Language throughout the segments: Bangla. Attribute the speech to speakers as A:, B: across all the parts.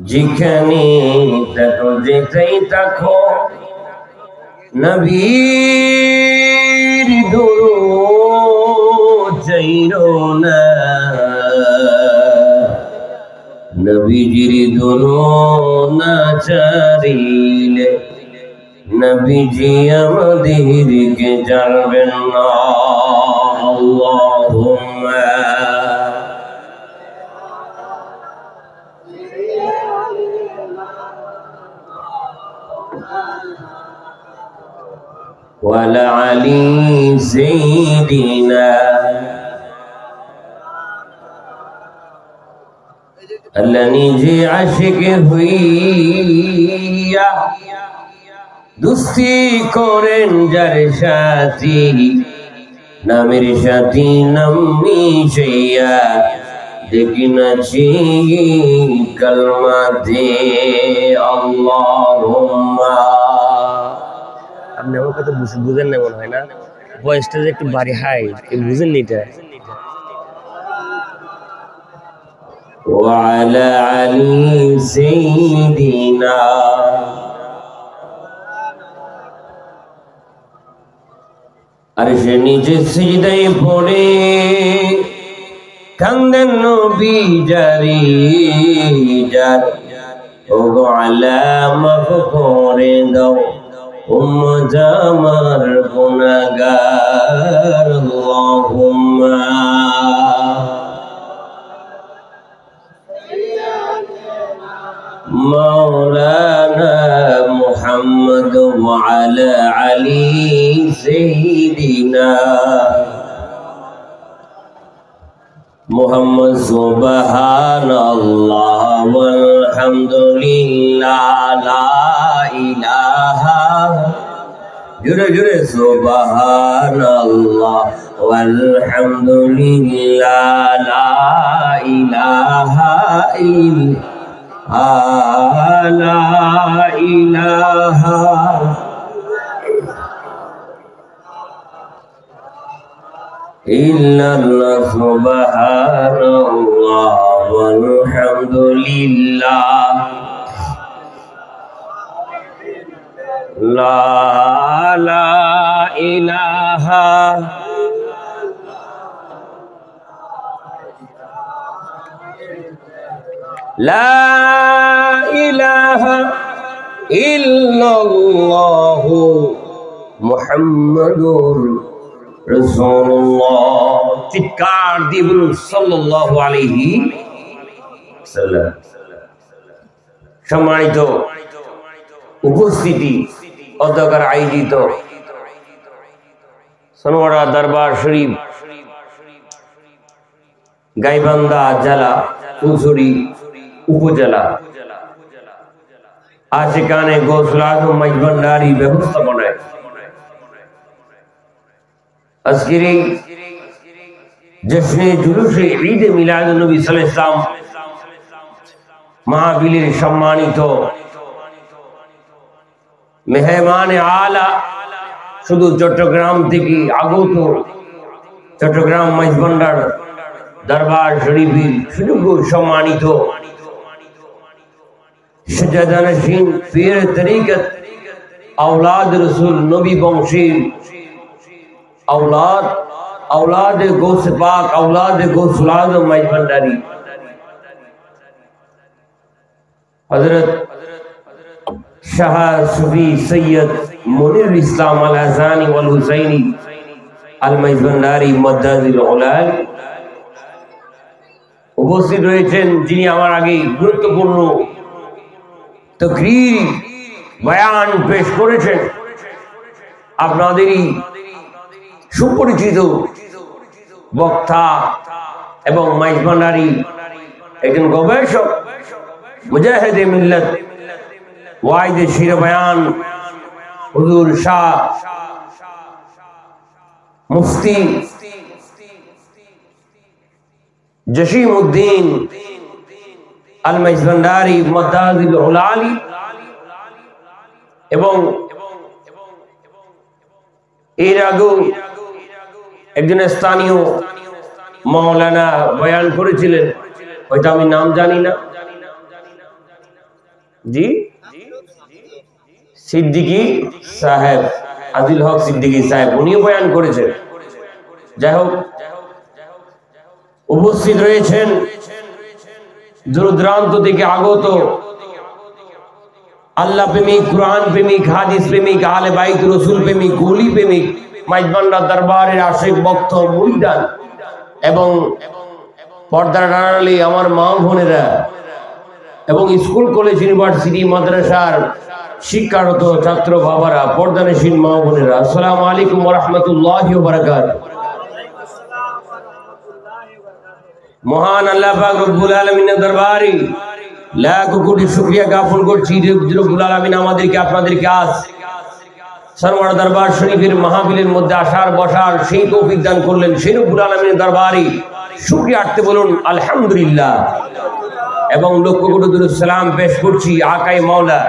A: যেখানে থাকো যেটাই থাকো নবীর দরুদ চাইরো না, নবীজির দরুদ না চাইলে নবীজি আমাদেরকে জানবেন না। আল্লাহুম্মা ওয়ালা আলি সাইয়্যিদিনা। আল্লাহ নিজে আশিক হইয়া দুস্তি করেন যার সাথী, নামের সাথী নাম মিশাইয়া দেখি নাচি কালমা দে। আল্লাহুম্মা। আপনি আমার কথা বুঝেন না মনে হয় না, ভয়েসটা যে একটু ভারী হাই, বুঝেন নি এটা। ওয়ালা আলি সাইয়্যিদিনা। আর সে নিজে সিজদায় পড়ে কান্দেন নবী জারি জার। ওগো আল্লাহ মাফ করে দাও উম্মত আমার গুনাহগার। আল্লাহুম্মা মাওলানা মুহাম্মদ ওয়া আলা আলি সাইয়্যিদিনা মুহাম্মদ। সুবহানাল্লাহ ওয়ালহামদুলিল্লাহ লা ইলাহা, জোরে জোরে সুবহানাল্লাহ ওয়ালহামদুলিল্লাহ লা ইলাহা লা ইলাহা ইল্লাল্লাহ। সুবহানাল্লাহ ওয়ালহামদুলিল্লাহ লা ইলাহা লা ইলাহা ইল্লাল্লাহ মুহাম্মাদুর রাসূলুল্লাহ। চিৎকার দিয়ে বলুন সাল্লাল্লাহু আলাইহি সাল্লাম। সম্মানিত উপস্থিতি, অধ্যকার আয়োজিত সোনারগাঁ দরবার শরীফ গাইবান্ধা জেলা ফুলছড়ি উপজেলা আশিকানে গৌসুল আজম মাইজভান্ডারী ব্যবস্থাপনায় আজকের এই জশ্নে জুলুসে ঈদে মিলাদুন নবী সাল্লাল্লাহু আলাইহি ওয়াসাল্লাম মাহফিলের সম্মানিত মেহমানে আলা, শুধু চট্টগ্রাম থেকে আগত চট্টগ্রাম মাইজভান্ডার দরবার শরীফের সুযোগ্য সম্মানিত সজ্জাদানশীন পীর তরিকত औलाद रसूल नबी बंशीर औलाद गौस पाक औलाद गौसुल आज़म माइजभांडारी हजरत शाह सूफी सैयद मुनीर इस्लाम अल हज़ानी वल हुसैनी अल माइजभांडारी मद्दाजिल औलाद उपस्थित रয়েছেন যিনি আমার আগে গুরুত্বপূর্ণ तकरीर बयान पेश করেছেন। আপনাদেরই সুপরিচিত বক্তা এবং মাইজভান্ডারী একজন গবেষক, মুজাহিদে মিল্লাত, ওয়াইদে শির বয়ান হুজুর শাহ মুফতি জসিমউদ্দিন আল মাইজভান্ডারী মদ্দাজিল উলালি এবং এর আগে একজন স্থানীয় মাওলানা বয়ান করেছিলেন, হয়তো আমি নাম জানি না, জি সিদ্দিকী সাহেব, আদিল হক সিদ্দিকী সাহেব, উনিও বয়ান করেছেন। যাই হোক, উপস্থিত রয়েছেন দূরদূরান্ত থেকে আগত আল্লাহ প্রেমিক, কুরআন প্রেমিক, হাদিস প্রেমিক, আহলে বাইত রাসূল প্রেমিক, ওলি প্রেমিক, মাইজবান্ডার দরবারের আশিক ভক্ত মুরিদান এবং পর্দার আড়ালে আমার মা বোনেরা এবং স্কুল কলেজ ইউনিভার্সিটি মাদ্রাসার শিক্ষারত ছাত্র বাবারা, পর্দানশীল মা বোনেরা, আসসালামু আলাইকুম ওয়া রাহমাতুল্লাহি ওয়া বারাকাতুহু। মহান আল্লাহ পাক রব্বুল আলামিনের দরবারে লাখ কোটি শুকরিয়া জ্ঞাপন করছি। রব্বুল আলামিন আমাদেরকে আপনাদেরকে আজ সরওয়ার দরবার শরীফের মাহফিলের মধ্যে আসার বসার সেই তৌফিক দান করলেন। সেই রব্বুল আলামিনের দরবারে শুকরিয়া আরতে বলুন আলহামদুলিল্লাহ। এবং লক্ষ কোটি দুরূদ সালাম পেশ করছি আকায়ে মাওলা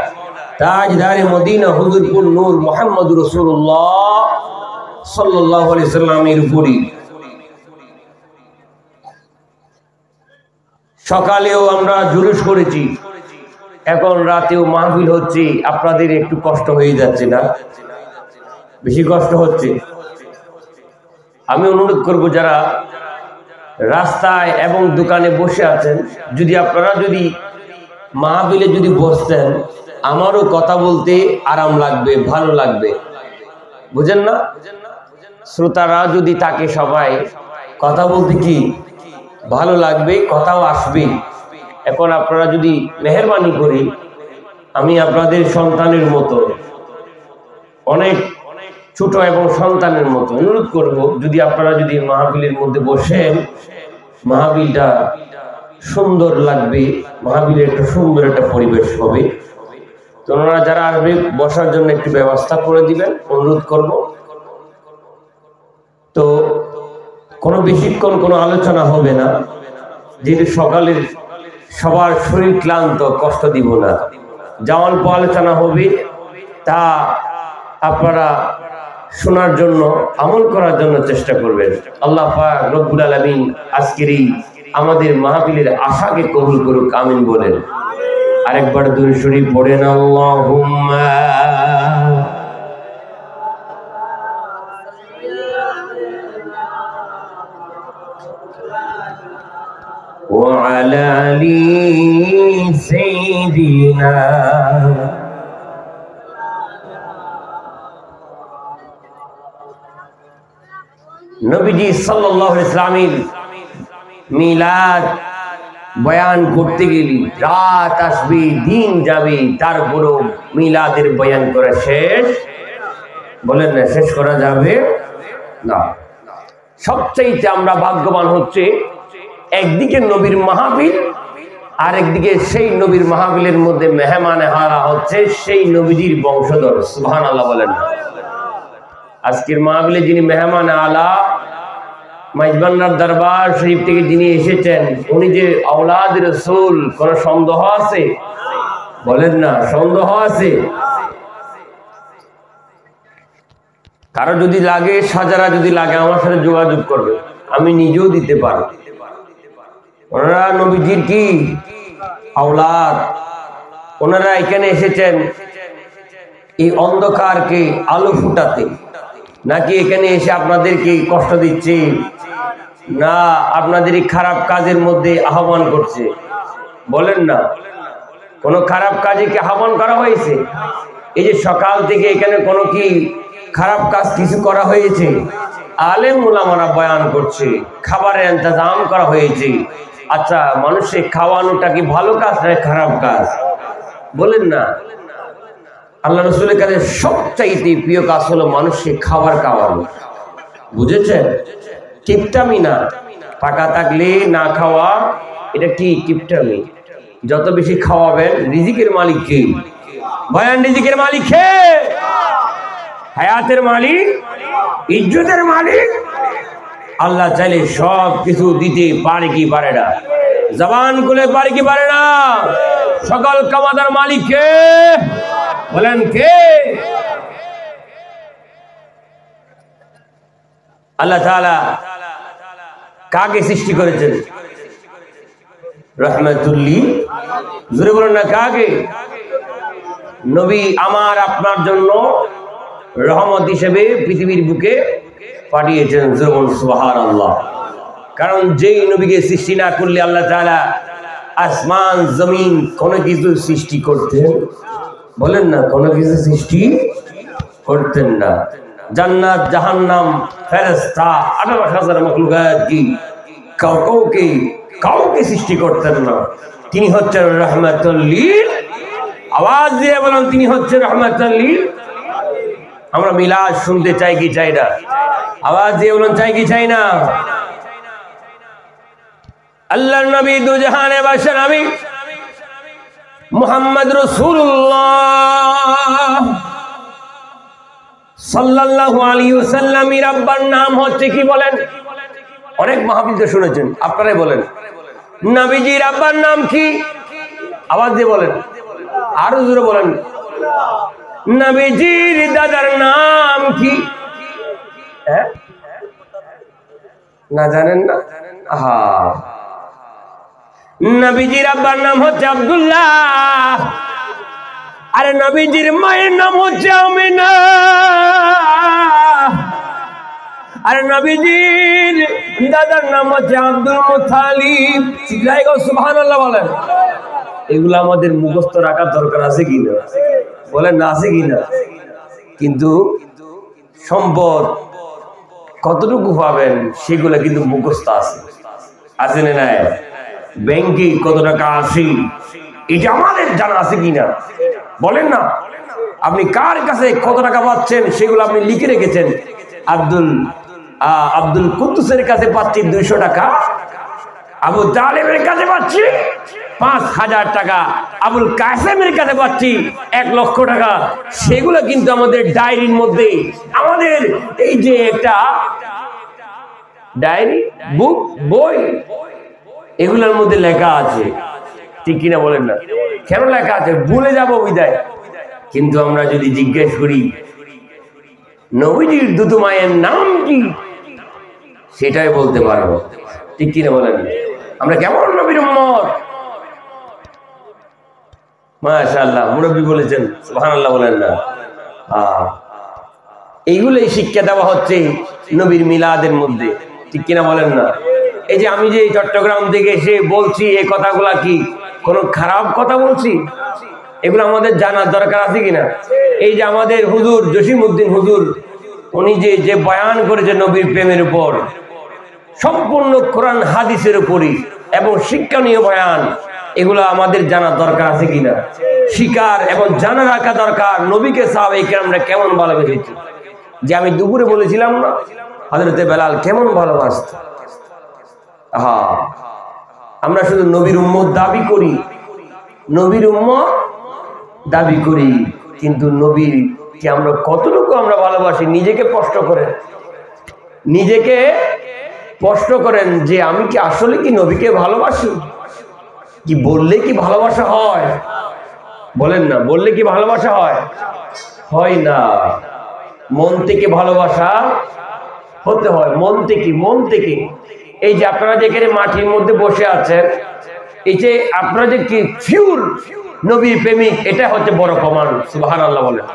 A: তাজদারে মদিনা হুজুরপুর নূর মুহাম্মদুর রাসূলুল্লাহ সাল্লাল্লাহু আলাইহি সাল্লামের উপরে। সকালেও আমরা জুলুস করেছি, এখন রাতেও মাহফিল হচ্ছে। আপনাদের একটু কষ্ট হয়ে যাচ্ছে না? বেশি কষ্ট হচ্ছে? আমি অনুরোধ করব যারা রাস্তায় এবং দোকানে বসে আছেন, যদি আপনারা যদি মাহফিলে যদি বসতেন, আমারও কথা বলতে আরাম লাগবে, ভালো লাগবে, বুঝেন না? শ্রোতারা যদি থাকে সবাই, কথা বলতে কি ভালো লাগবে, কথাও আসবে। এখন আপনারা যদি মেহেরবানি করি, আমি আপনাদের সন্তানের মতো, অনেক ছোট এবং সন্তানের মতো অনুরোধ করব, যদি আপনারা যদি মাহফিলের মধ্যে বসেন, মাহফিলটা সুন্দর লাগবে, মাহফিলের একটা সুন্দর একটা পরিবেশ হবে। তো ওনারা যারা আসবে বসার জন্য একটু ব্যবস্থা করে দিবেন, অনুরোধ করব। তো কোনো বেশিক্ষণ কোনো আলোচনা হবে না, যেহেতু সকালের সবার শরীর ক্লান্ত, কষ্ট দিব না। যা অল্প আলোচনা হবে তা আপনারা শোনার জন্য, আমল করার জন্য চেষ্টা করবেন। আল্লাহ পাক রব্বুল আলামিন আজকের এই আমাদের মাহফিলের আশাকে কবুল করুক, আমিন বলেন। আরেকবার দুরূদ শরীফ পড়েন, আল্লাহুম্মা وعلى آل سيدنا নবীজি সাল্লাল্লাহু আলাইহি ওয়াসাল্লামের মিলাদ বয়ান করতে গেলে রাত আসবে, দিন যাবে, তারপরও মিলাদের বয়ান করা শেষ, বলেন না, শেষ করা যাবে না। সবচেয়ে আমরা ভাগ্যবান হচ্ছে একদিকে নবীর মাহফিল, আর একদিকে সেই নবীর মাহফিলের মধ্যে মেহমানে হারা হচ্ছে সেই নবীজির বংশধর। সুবহানাল্লাহ বলেন না। আজকের মাহফিলে যিনি মেহমান আলা মাইজবান্ডার দরবার শরীফ থেকে যিনি এসেছেন, উনি যে আওলাদ রাসূল, কোন সন্দেহ আছে? বলেন না, সন্দেহ আছে? কারো যদি লাগে, সাজারা যদি লাগে, আমার সাথে যোগাযোগ করবে, আমি নিজেও দিতে পারবো। ওনারা নবীজির কি আওলাদ, ওনারা এখানে এসেছেন এই অন্ধকারকে আলো ফুটাতে, নাকি এখানে এসে আপনাদেরকে কষ্ট দিচ্ছে, না আপনাদের খারাপ কাজের মধ্যে আহ্বান করছে? বলেন না, কোন খারাপ কাজে কি আহ্বান করা হয়েছে? এই যে সকাল থেকে এখানে কোনো কি খারাপ কাজ কিছু করা হয়েছে? আলেম উলামারা বয়ান করছে, খাবারের ইন্তজাম করা হয়েছে। আচ্ছা, মানুষের খাওয়ানোটা কি ভালো কাজ না খারাপ কাজ? বলেন না। আল্লাহ রাসূলের কাছে সবচাইতে প্রিয় কাজ হলো মানুষকে খাবার খাওয়ানো, বুঝেছেন? কিপটামি না, টাকা থাকলে না খাওয়া, এটা কি কিপটামি? যত বেশি খাওয়াবেন, রিজিকের মালিক কে? বয়ান রিজিকের মালিক কে? হায়াতের মালিক, ইজ্জতের মালিক। আল্লাহ চাইলে সব কিছু দিতে পারে কি পারে না? জবান খুলে পারে কি পারে না? সকল কামাদার মালিক কে? বলেন কে? আল্লাহ তাআলা কাকে সৃষ্টি করেছেন? রহমাতুল্লিল, জোরে বলেন না, কাকে? নবী আমার আপনার জন্য রহমত হিসেবে পৃথিবীর বুকে পাঠিয়েছেন। সুবহানাল্লাহ। কারণ যেই নবীকে সৃষ্টি না করলে আল্লাহ তাআলা আসমান জমিন কোনো কিছু সৃষ্টি করতেন, বলেন না, কোনো কিছু সৃষ্টি করতেন না। জান্নাত জাহান্নাম ফেরেশতা 18,000 মাখলুকাত কি কাউকে সৃষ্টি করতেন না। তিনি হচ্ছেন রাহমাতুল লিল, আওয়াজ দিয়ে বলেন তিনি হচ্ছেন রাহমাতুল লিল। আমরা মিলাদ শুনতে চাই কি চাই না? আওয়াজ দিয়ে বলেন চাই কি চাই না? আল্লাহর নবী দুজাহানে বাদশা নবী মুহাম্মদ রাসূলুল্লাহ সাল্লাল্লাহু আলাইহি ওয়াসাল্লাম এর আব্বার নাম হচ্ছে কি বলেন? অনেক মাহফিলে শুনেছেন, আপনারাই বলেন নবীজির আব্বার নাম কি? আওয়াজ দিয়ে বলেন, আরো জোরে বলেন। নবীজির দাদার নাম কি? না জানেন না? হ্যাঁ, নবীজির আব্বার নাম হচ্ছে আব্দুল্লাহ, আরে নবীজির মায়ের নাম হচ্ছে আমিনা, আরে নবীজির দাদার নাম হচ্ছে আব্দুল মুত্তালিব। চিল্লায় গো সুবহানাল্লাহ বলেন। এগুলো আমাদের মুখস্থ রাখার দরকার আছে কিনা? বলেন না, আছে কিনা? কিন্তু সম্পদ কতটুকু পাবেন সেগুলো কিন্তু মুখস্থ আছে না নাই? ব্যাংকে কত টাকা আসে এটা আমাদের জানা আছে কিনা? বলেন না। আপনি কার কাছে কত টাকা পাচ্ছেন সেগুলো আপনি লিখে রেখেছেন। আব্দুল কুদ্দুসের কাছে পাচ্ছি 200 টাকা, আবু তালেবের কাছে পাচ্ছি 5,000 টাকা, আবুল কাসেমের কাছে পাচ্ছি 1 লক্ষ টাকা। সেগুলো কিন্তু আমাদের ডায়েরির মধ্যে, আমাদের এই যে একটা ডায়েরি বুক বই এগুলোর মধ্যে লেখা আছে, ঠিক কিনা বলেন না? কেন লেখা আছে? ভুলে যাবো বিদায়। কিন্তু আমরা যদি জিজ্ঞেস করি নবীজির দুধু মায়ের নাম কি, সেটাই বলতে পারবো, ঠিক কিনা বলেন? আমরা কেমন নবীর উম্মত? মাশাআল্লাহ, মুরব্বী বলেছেন সুবহানাল্লাহ বলেন না? এইগুলোই শিক্ষা দেওয়া হচ্ছে নবীর মিলাদের মধ্যে, ঠিক কিনা বলেন না? এই যে আমি যে চট্টগ্রাম থেকে এসে বলছি এই কথাগুলা কি কোনো খারাপ কথা বলছি? এগুলো আমাদের জানার দরকার আছে কিনা? এই যে আমাদের হুজুর জসিমউদ্দিন হুজুর, উনি যে বয়ান করেছে নবীর প্রেমের উপর, সম্পূর্ণ কোরআন হাদিসের উপরই এবং শিক্ষণীয় বয়ান, এগুলো আমাদের জানার দরকার আছে কিনা? শিকার এবং জানা রাখা দরকার নবীকে সাহাবায়ে কেরামরা কেমন ভালোবেসেছে। যে আমি দুপুরে বলেছিলাম না, হযরতে বেলাল কেমন ভালোবাসত। হ্যাঁ, আমরা শুধু নবীর উম্মত দাবি করি, নবীর উম্মত দাবি করি, কিন্তু নবীর কি আমরা কতটুকু আমরা ভালোবাসি? নিজেকে প্রশ্ন করেন, নিজেকে প্রশ্ন করেন যে আমি কি আসলে কি নবীকে ভালোবাসি? কি বললে কি ভালোবাসা হয়? বলেন না, বললে কি ভালোবাসা হয়? হয় না। মন থেকে ভালোবাসা হতে হয়, মন থেকে। এই যে আপনারা যেখানে মাটির মধ্যে বসে আছেন, এই যে আপনারা যে কি ফিউর নবীর প্রেমিক, এটা হচ্ছে বড় প্রমাণ। সুবহানাল্লাহ বলেন।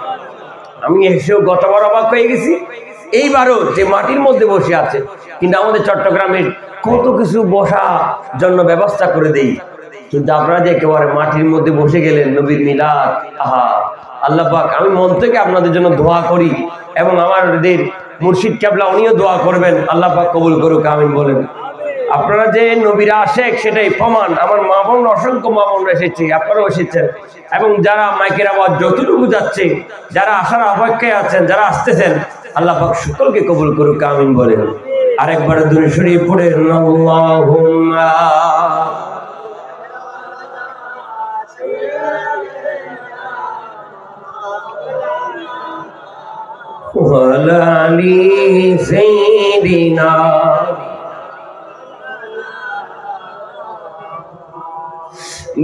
A: আমি এসেও গতবার অবাক হয়ে গেছি, এইবারও যে মাটির মধ্যে বসে আছে, কিন্তু আমাদের চট্টগ্রামের কত কিছু বসা জন্য ব্যবস্থা করে দেই, কিন্তু আপনারা যে একেবারে মাটির মধ্যে বসে গেলেন নবীর মিলাদ। আহা, আল্লাহ পাক, আমি মন থেকে আপনাদের জন্য দোয়া করি এবং আমাদের মুর্শিদ কেবলা উনিও দোয়া করবেন, আল্লাহ পাক কবুল করুক, আমিন বলেন। আপনারা যে নবীর আশেক সেটাই প্রমাণ। আমার মা বোন, অসংখ্য মা বোনরা এসেছে, আপনারাও এসেছেন, এবং যারা মাইকের আওয়াজ যতটুকু যাচ্ছে, যারা আসার অপেক্ষায় আছেন, যারা আসতেছেন, আল্লাহ পাক সকলকে কবুল করুক, আমিন বলেন। আরেকবার দুরূদ শরীফ পড়ে আল্লাহুম্মা ওয়ালা আলি সাইয়্যিদিনা।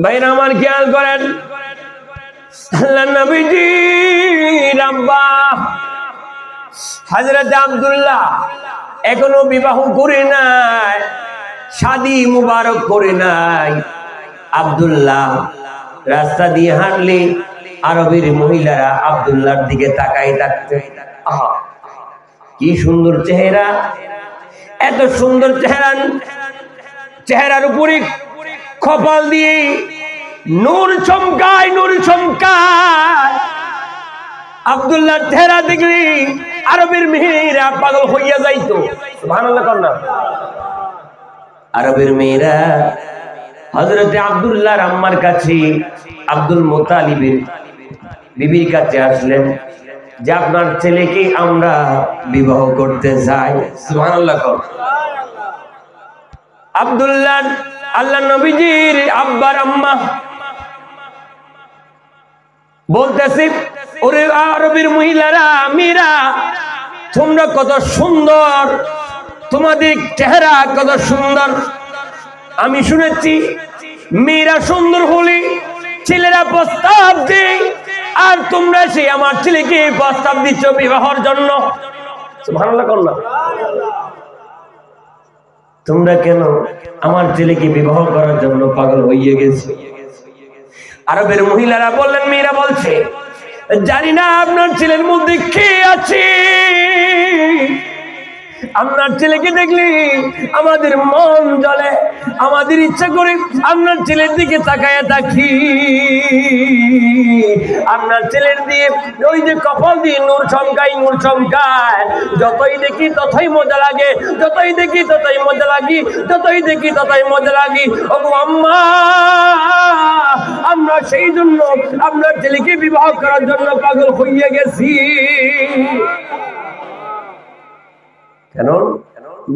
A: ভাইরা আমার খেয়াল করেন, আল্লাহর নবীজির আব্বা হযরত আব্দুল্লাহ এখনো বিবাহ করে নাই, শাদী মুবারক করে নাই। আব্দুল্লাহ রাস্তা দিয়ে হাঁটলে আরবের মহিলারা আব্দুল্লাহর দিকে তাকাই থাকতে, আহা কি সুন্দর চেহারা, এত সুন্দর চেহারা, চেহারার উপরে কপাল দিয়ে নূর চমকায়, নূর চমকায়। আব্দুল্লাহর চেহারা দেখলে আরবের মেয়েরা পাগল হইয়া যাইতো। সুবহানাল্লাহ কন্যা। আরবের মেয়েরা হযরতে আব্দুল্লাহর আম্মার কাছে, আব্দুল মুত্তালিবের বিবির কাছে আসলেন যে আপনার ছেলেকে আমরা বিবাহ করতে চাই। সুবহানাল্লাহ। আব্দুল্লাহ আল্লাহ নবীজির আব্বার আম্মা বলতেছে, ওরে আরবের মহিলারা, মেয়েরা, তোমরা কত সুন্দর, তোমাদের চেহারা কত সুন্দর। আমি শুনেছি মেয়েরা সুন্দর হলে ছেলেরা প্রস্তাব দেয়, আর তোমরা সেই আমার ছেলেকে প্রস্তাব দিচ্ছ বিবাহের জন্য। সুবহানাল্লাহ কন্যা। তোমরা কেন আমার ছেলেকে বিবাহ করার জন্য পাগল হইয়া গেছো? আরবের মহিলারা বললেন, মেয়েরা বলছে, জানি না আপনার ছেলের মধ্যে কে আছে, আপনার ছেলেকে দেখলে আমাদের মন জ্বলে, আমাদের ইচ্ছা করে আপনার ছেলের দিকে তাকায় থাকি। আপনার ছেলের দিয়ে ওই যে কপাল দিয়ে নূর চমকায়, নূর চমকায়, যতই দেখি ততই মজা লাগে, যতই দেখি ততই মজা লাগি, যতই দেখি ততই মজা লাগি। ওগো আম্মা, আমরা সেই জন্য আপনার ছেলেকে বিবাহ করার জন্য পাগল হইয়া গেছি। কেন?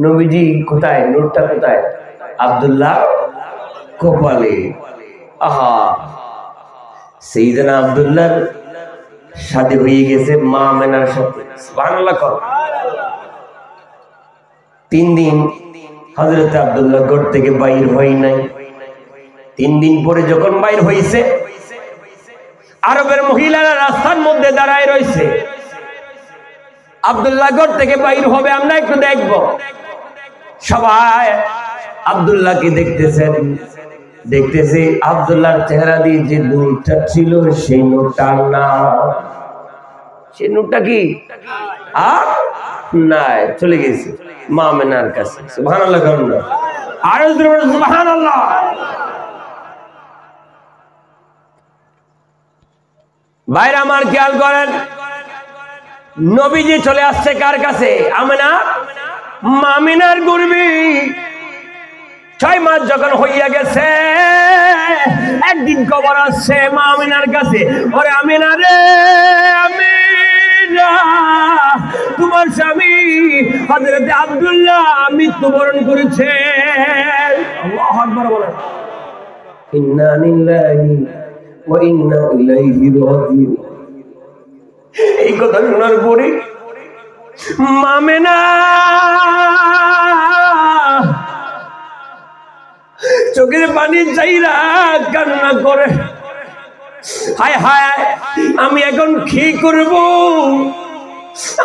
A: নবীজি কোথায়? নূরটা কোথায়? আব্দুল্লাহ কপালে। আহা, সাইয়েদনা আব্দুল্লাহর শাদী হয়ে গেছে মা আমেনার সাথে। সুবহানাল্লাহ। 3 দিন হযরত আব্দুল্লাহ ঘর থেকে বাইর হয় নাই। 3 দিন পরে যখন বাইর হইছে, আরবের মহিলারা রাস্তার মধ্যে দাঁড়ায় রইছে। আব্দুল্লাহ ঘর থেকে বাইর হবে, আমরা একটু দেখব। সবাই আব্দুল্লাহকে দেখতেছেন, দেখতেছে আব্দুল্লাহর চেহারা দিয়ে যে নূরটা ছিল সেই নূরটা না। সেই নূরটা কি আর নাই, চলে গেছে মা আমেনার কাছে। সুবহানাল্লাহ। আর সুবহানাল্লাহ। ভাইরা আমার খেয়াল করেন, নবীজি চলে আসছে কার কাছে? আমেনা, মা আমেনার গর্ভে 6 মাস যখন হইয়া গেছে, একদিন খবর আসছে মা আমেনার কাছে, ওরে আমেনা রে, আমেনা, তোমার স্বামী হযরত আব্দুল্লাহ মৃত্যুবরণ করেছে। আল্লাহু আকবার বলেন। ইন্না লিল্লাহি ওয়া ইন্না ইলাইহি রাজিউন। এই কথা শোনার পরে মা আমেনা চোখের পানি চাইরা কান্না করে, হায় হায়, আমি এখন কি করব?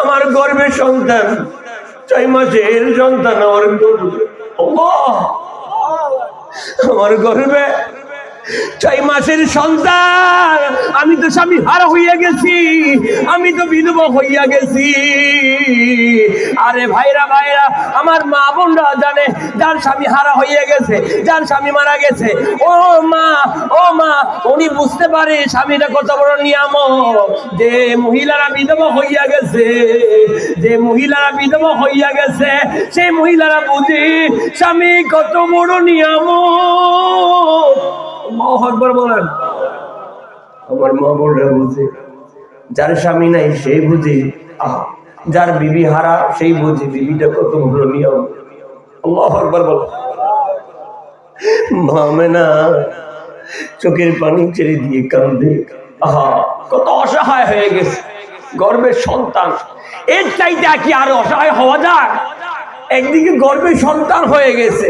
A: আমার গর্ভে সন্তান, 6 মাসের সন্তান আমার গর্ভে। আমার গর্ভে 6 মাসের সন্তান, আমি তো স্বামী হারা হইয়া গেছি, আমি তো বিধবা হইয়া গেছি। আরে ভাইরা, ভাইরা, আমার মা বোনরা জানে যার স্বামী হারা হইয়া গেছে, যার স্বামী মারা গেছে, ও মা, ও মা, উনি বুঝতে পারে স্বামীটা কত বড় নিয়ামত। যে মহিলারা বিধবা হইয়া গেছে, যে মহিলারা বিধবা হইয়া গেছে, সেই মহিলারা বুঝে স্বামী কত বড় নিয়ামত। আল্লাহু আকবার বলেন। আমার মা বোনরা বুঝে, যার স্বামী নাই সেই বুঝে, যার বিবি হারা সেই বুঝে বিবিটা কত বড় নিয়ম। আল্লাহু আকবার বলেন। মা আমেনা চোখের পানি ছেড়ে দিয়ে কাঁদে। আহা, কত অসহায় হয়ে গেছে, গর্ভের সন্তান। এর চাইতে কি আর অসহায় হওয়া যায়? একদিকে গর্ভে সন্তান হয়ে গেছে,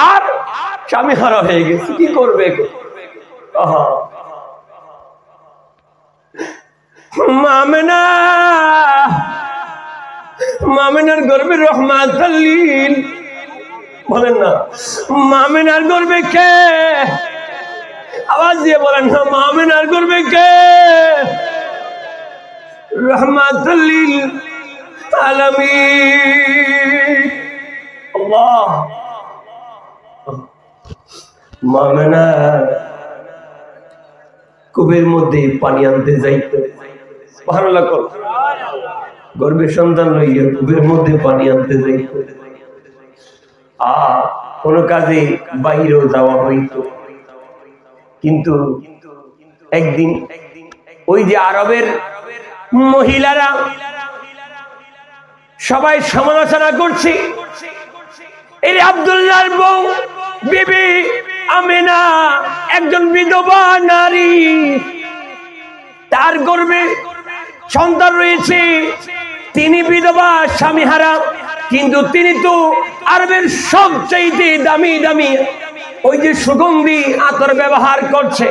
A: আর স্বামী হারা হয়ে গেছে, কি করবে? আহা, মা আমেনা, মা আমেনার গর্ভে রহমাতুল লিল বলেন না, মা আমেনার গর্ভে কে? আওয়াজ দিয়ে বলেন না, মা আমিনার গর্ভে কে? রাহমাতুল লিল আলামিন। আল্লাহ, মা আমিনা কূপের মধ্যে পানি আনতে যাইতো, সুবহানাল্লাহ, গর্ভে সন্তান লইয়া কূপের মধ্যে পানি আনতে যাইতো। আর কোন কাজে বাহিরেও যাওয়া হইতো। কিন্তু একদিন ওই যে আরবের মহিলারা সবাই সমালোচনা করছে, এই আব্দুল্লাহর বউ বিবি আমিনা একজন বিধবা নারী, তার গর্ভে সন্তান রয়েছে, তিনি বিধবা স্বামীহারা, কিন্তু তিনি তো আরবের সবচেয়ে দামি দামি ওই যে সুগন্ধি আতর ব্যবহার করছে।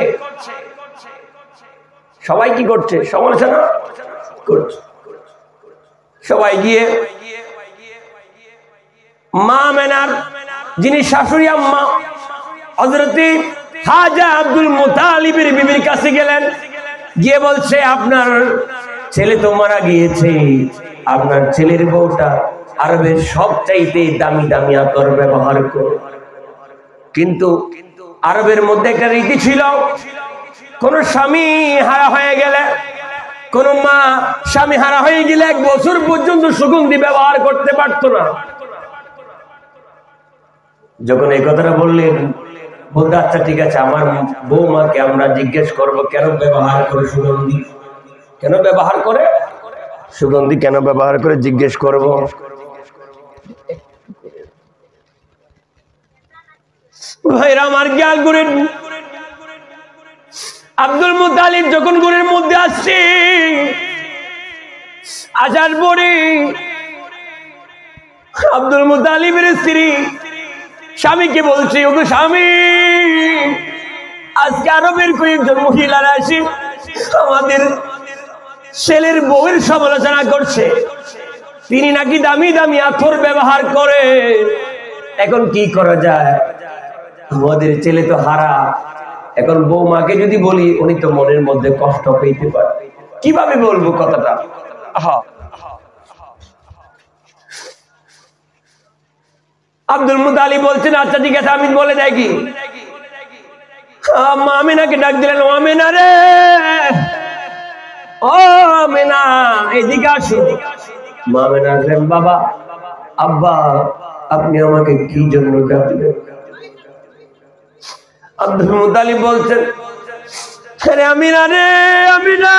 A: সবাই কি করছে? সমালোচনা করছে। সবাই গিয়ে মা আমিনার যিনি শাশুড়ি আম্মা হযরতে হাজা আব্দুল মুতালিবের বিবির কাছে গেলেন, গিয়ে বলছে, আপনার ছেলে তো মারা গিয়েছে, আপনার ছেলের বউটা আরবের সবচাইতে দামি দামি আতর ব্যবহার করে। কিন্তু আরবের মধ্যে একটা রীতি ছিল, কোন স্বামী হারা হয়ে গেলে, কোন মা স্বামী হারা হয়ে গেলে 1 বছর পর্যন্ত সুগন্ধি ব্যবহার করতে পারত না। যখন এই কথাটা বললেন, বলতে আচ্ছা ঠিক আছে, আমার বৌমাকে আমরা জিজ্ঞেস করবো কেন ব্যবহার করে সুগন্ধি, কেন ব্যবহার করে সুগন্ধি, কেন ব্যবহার করে জিজ্ঞেস করব। ভাইরা আমার, জ্ঞান করেন, আব্দুল মুতালিব যখন ঘরের মধ্যে আসছে, আসার পরে আব্দুল মুতালিবের স্ত্রী স্বামীকে বলছে, ওগো স্বামী, আজকে আরবের কয়েকজন মহিলারা এসে আমাদের ছেলের বউয়ের সমালোচনা করছে, তিনি নাকি দামি দামি আতর ব্যবহার করে, এখন কি করা যায়? আমাদের ছেলে তো হারা, এখন বৌমাকে যদি বলি উনি তো মনের মধ্যে কষ্ট পেতে পারে, কিভাবে বলবো কথাটা? আব্দুল মুতালিব বলছেন, আচ্ছা ঠিক আছে, আমি বলে দেখি। মা আমিনাকে ডাক দিলেন, ও আমিনা রে, ও আমিনা, এদিকে আসো। মা আমিনা বললেন, বাবা, আব্বা, আপনি আমাকে কি জন্য ডাকলেন? আব্দুল মুতালিব বলছেন, আরে আমিনা রে, আমিনা,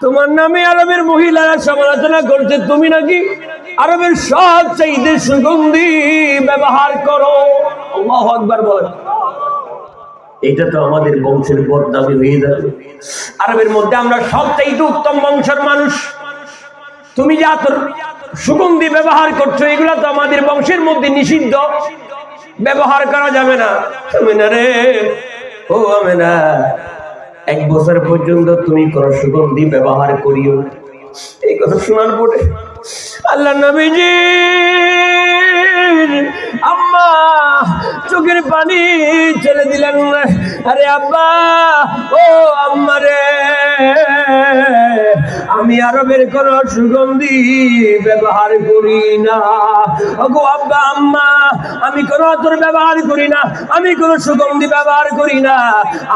A: তোমার নামে আরবের মহিলারা সমালোচনা করছে, তুমি নাকি আরবের সবচাইতে সুগন্ধি ব্যবহার করো। আল্লাহু আকবার বলেন। এটা তো আমাদের বংশের বদনামি হয়ে যাবে। আরবের মধ্যে আমরা সবচাইতে উত্তম বংশের মানুষ, তুমি যে আতর সুগন্ধি ব্যবহার করছো, এগুলা তো আমাদের বংশের মধ্যে নিষিদ্ধ, ব্যবহার করা যাবে না। আমিনা রে, ও আমিনা, 1 বছর পর্যন্ত তুমি কোন সুগন্ধি ব্যবহার করিও। এই কথা শোনার পরে আল্লাহ নবীজি আম্মা চোখের পানি ছেড়ে দিলেন। আরে আব্বা, ও আম্মা রে, আমি আরবের কোন সুগন্ধি ব্যবহার করি না। ওগো আব্বা, আম্মা, আমি কোন আতর ব্যবহার করি না, আমি কোন সুগন্ধি ব্যবহার করি না।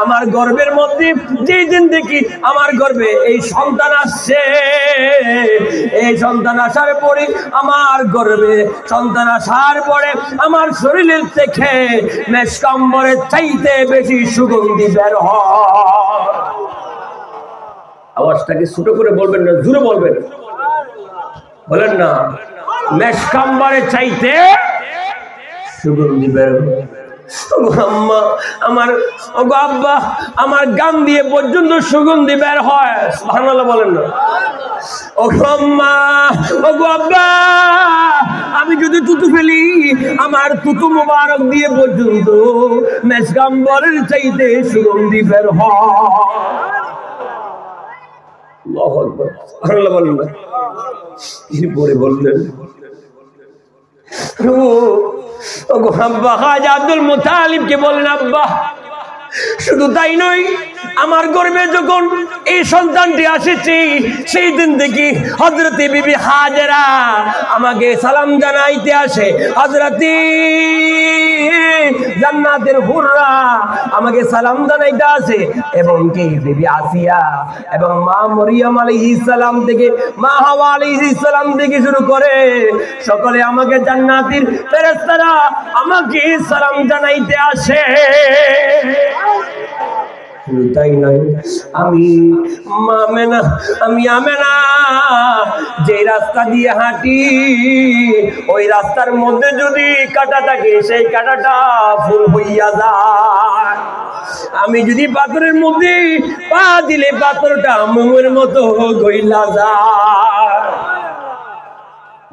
A: আমার গর্ভের মধ্যে যেই দিন দেখি আমার গর্ভে এই সন্তান আসছে, এই সন্তান আসার পরে আমার গর্ভে সন্তান আসার পরে আমার শরীরের থেকে মেষকাম্বরের চাইতে বেশি সুগন্ধি বের হয়। আওয়াজটাকে ছোট করে বলবেন না, জোরে বলবেন, বলেন না, মেষকাম্বরের চাইতে সুগন্ধি বের হয়। আম্মা, আমার, ওগো আব্বা, আমার গান দিয়ে পর্যন্ত সুগন্ধি বের হয়। সুবহানাল্লাহ বলেন না। ওগো আম্মা, ওগো আব্বা, আমি যদি তুতু ফেলি, আমার তুতু মোবারক দিয়ে পর্যন্ত মেষকাম্বরের চাইতে সুগন্ধি বের হয়। আল্লাহু আকবার, সুবহানাল্লাহ বলেন না। এরপরে বললেন, আব্বা খাজা আব্দুল মুতালিবকে বললেন, আব্বা শুধু তাই নয়, আমার গর্ভে যখন এই সন্তানটি আসেছে সেই দিন থেকে হযরতে বিবি হাজেরা আমাকে সালাম জানাইতে আসে। হযরতে জান্নাতের হুররা আমাকে সালাম জানাইতে আসে, এবং কি বিবি আসিয়া এবং মা মরিয়ম আলাইহিস সালাম থেকে মা হাওয়া আলাইহিস সালাম থেকে শুরু করে সকলে আমাকে জান্নাতের ফেরেশতারা আমাকে সালাম জানাইতে আসে। তাই নয়, আমি আমেনা যে রাস্তা দিয়ে হাঁটি ওই রাস্তার মধ্যে যদি কাঁটা থাকে সেই কাঁটাটা ফুল হইয়া যায়। আমি যদি পাথরের মধ্যে পা দিলে পাথরটা মোমের মতো গইলা যায়।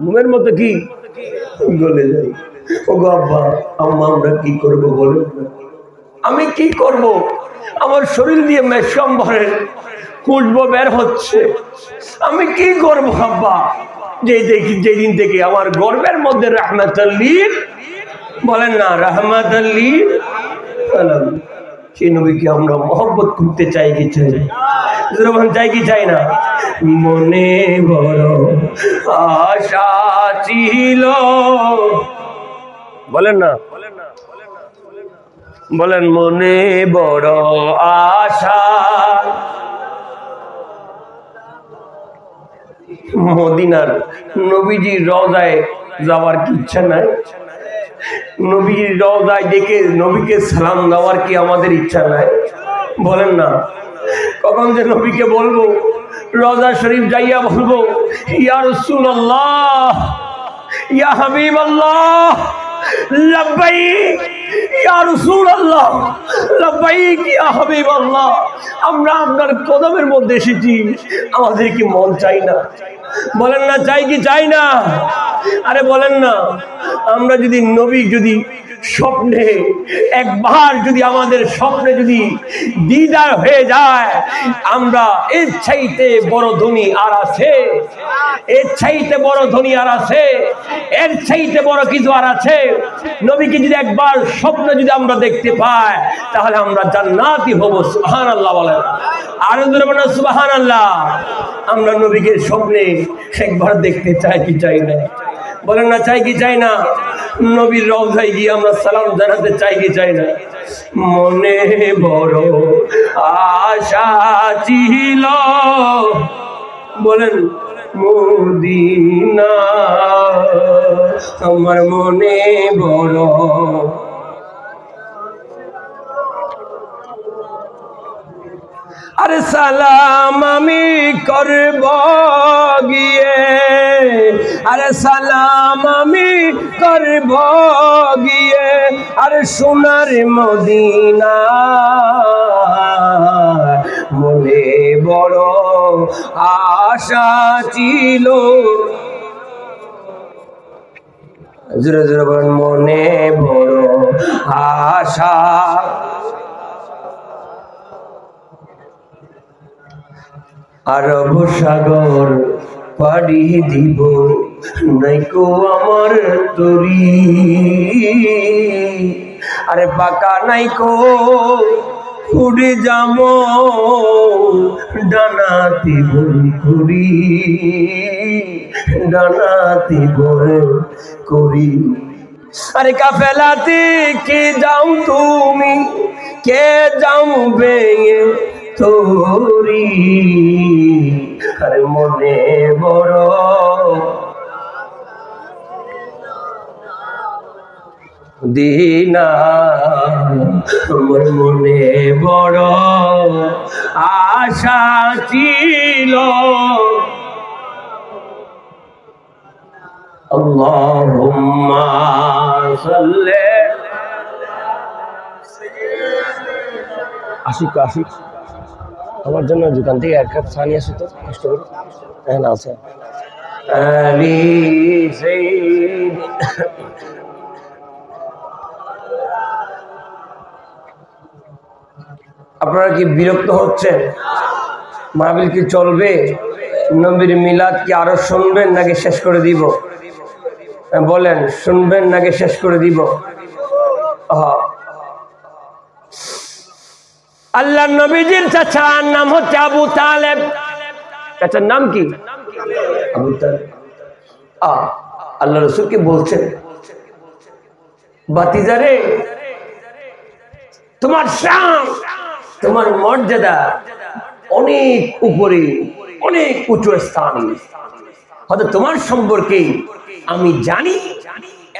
A: মোমের মতো কি গলে যায়। ওগো আব্বা আম্মা আমরা কি করব বলো? আমি কি করব? আমার শরীর দিয়ে মেশম্বরের খুশবু বের হচ্ছে, আমি কি করব আব্বা? যেদিন থেকে আমার গর্বের মধ্যে রাহমাতুল্লিল, বলেন না রাহমাতুল্লিল আলামিন, সেই নবীকে আমরা মহব্বত করতে চাই কি চাই না? চাই কি চাই না? মনে বড় আশা ছিল, বলেন না, বলেন মনে বড় আশা, মদিনার নবীজির রওজায় যাওয়ার কি ইচ্ছা নাই? নবীজির রওজায় দেখে নবীকে সালাম দেওয়ার কি আমাদের ইচ্ছা নাই? বলেন না। কখন যে নবীকে বলবো, রওজা শরীফ যাইয়া বলবো, ইয়া রাসূলুল্লাহ, ইয়া হাবিবাল্লাহ, লাব্বাইক ইয়া রাসূলুল্লাহ, লাব্বাইক ইয়া হাবিবাল্লাহ, আমরা আপনার কদমের মধ্যে এসেছি, আমাদের কি মন চাই না? বলেন না চাই কি চাই না? আরে বলেন না। আমরা যদি নবী যদি স্বপ্নে একবার যদি আমাদের স্বপ্নে যদি দিদার হয়ে যায়, আমরা এর চাইতে বড় ধনী আর আছে? এর চাইতে বড় ধনী আর আছে? এর চাইতে বড় কিছু আর আছে? নবীকে যদি একবার স্বপ্নে যদি আমরা দেখতে পাই তাহলে আমরা জান্নাতি হব। সুবহানাল্লাহ বলেন, আর জোরে বলেন সুবহানাল্লাহ। আমরা নবীকে স্বপ্নে একবার দেখতে চাই কি চাই না? বলেন না চাই কি চাই না? নবীর রওজায় গিয়ে আমরা সালাম জানাতে চাই কি চাই না? মনে বড় আশা ছিল, বলেন মদিনা, আমার মনে বড়। আরে সালাম আমি করব গিয়ে, আরে সালাম আমি করব গিয়ে, আরে সোনার মদিনা, মনে বড় আশা ছিল। জোরে জোরে বলেন, মনে বড় আশা। আরব সাগর পাড়ি দিব, নাইকো আমার তরি, আরে পাকা নাইকো উড়ে যাবো ডানাতে ভোর করি, ডানাতে ভোর করি। আরে কাফেলাতে কে যাও তুমি, কে যাও বেয়ে তোরি, আরে মনে বড় দিনা, আমার মনে বড় আশা ছিল। আল্লাহুম্মা সাল্লি আশিক আশিক আমার জন্য দোকান থেকে এক কাপ চা নিয়ে আসো তো, কষ্ট করে। হ্যাঁ না আছে আলী সাইয়্যিদ। আপনারা কি বিরক্ত হচ্ছেন? মাহফিল কি চলবে? নবীর মিলাদ কি আরো শুনবেন নাকি শেষ করে দিব? বলেন শুনবেন নাকি শেষ করে দিব? আল্লাহ নবীজির চাচার নাম হচ্ছে আবু তালেব। চাচার নাম কি? আবু তালেব। আল্লাহ রাসূলকে বলছেন, ভাতিজারে তোমার শান, তোমার মর্যাদা অনেক উপরে, অনেক উঁচু স্থান। হয়তো তোমার সম্পর্কে আমি জানি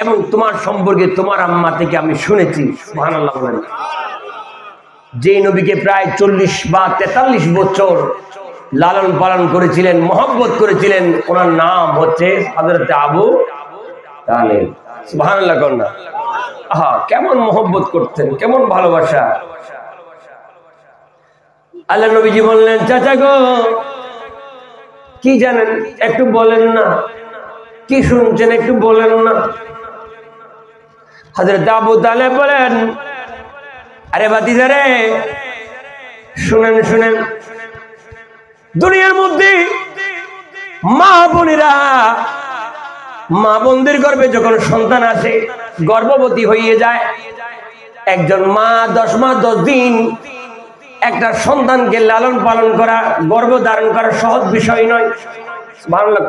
A: এবং তোমার সম্পর্কে তোমার আম্মা থেকে আমি শুনেছি। সুবহানাল্লাহ বলেন। যে নবীকে প্রায় 40 বা 43 বছর লালন পালন করেছিলেন, মহব্বত করেছিলেন, ওনার নাম হচ্ছে হযরত আবু তালেব। সুবহানাল্লাহ কোন না? কেমন মহব্বত করতেন, কেমন ভালোবাসা। আল্লাহ নবীজি বললেন, চাচা গো কি জানেন একটু বলেন না, কি শুনছেন একটু বলেন না। হযরত আবু তালেব বলেন, আরে ভাতিজারে শুনেন শুনেন, দুনিয়ার মধ্যে মা বোনেরা, মা বোনদের গর্ভে যখন সন্তান আসে, গর্ভবতী হয়ে যায়, একজন মা 10 মাস 10 দিন একটা সন্তানকে লালন পালন করা, গর্ভ ধারণ করা সহজ বিষয় নয়। সুবহানাল্লাহ।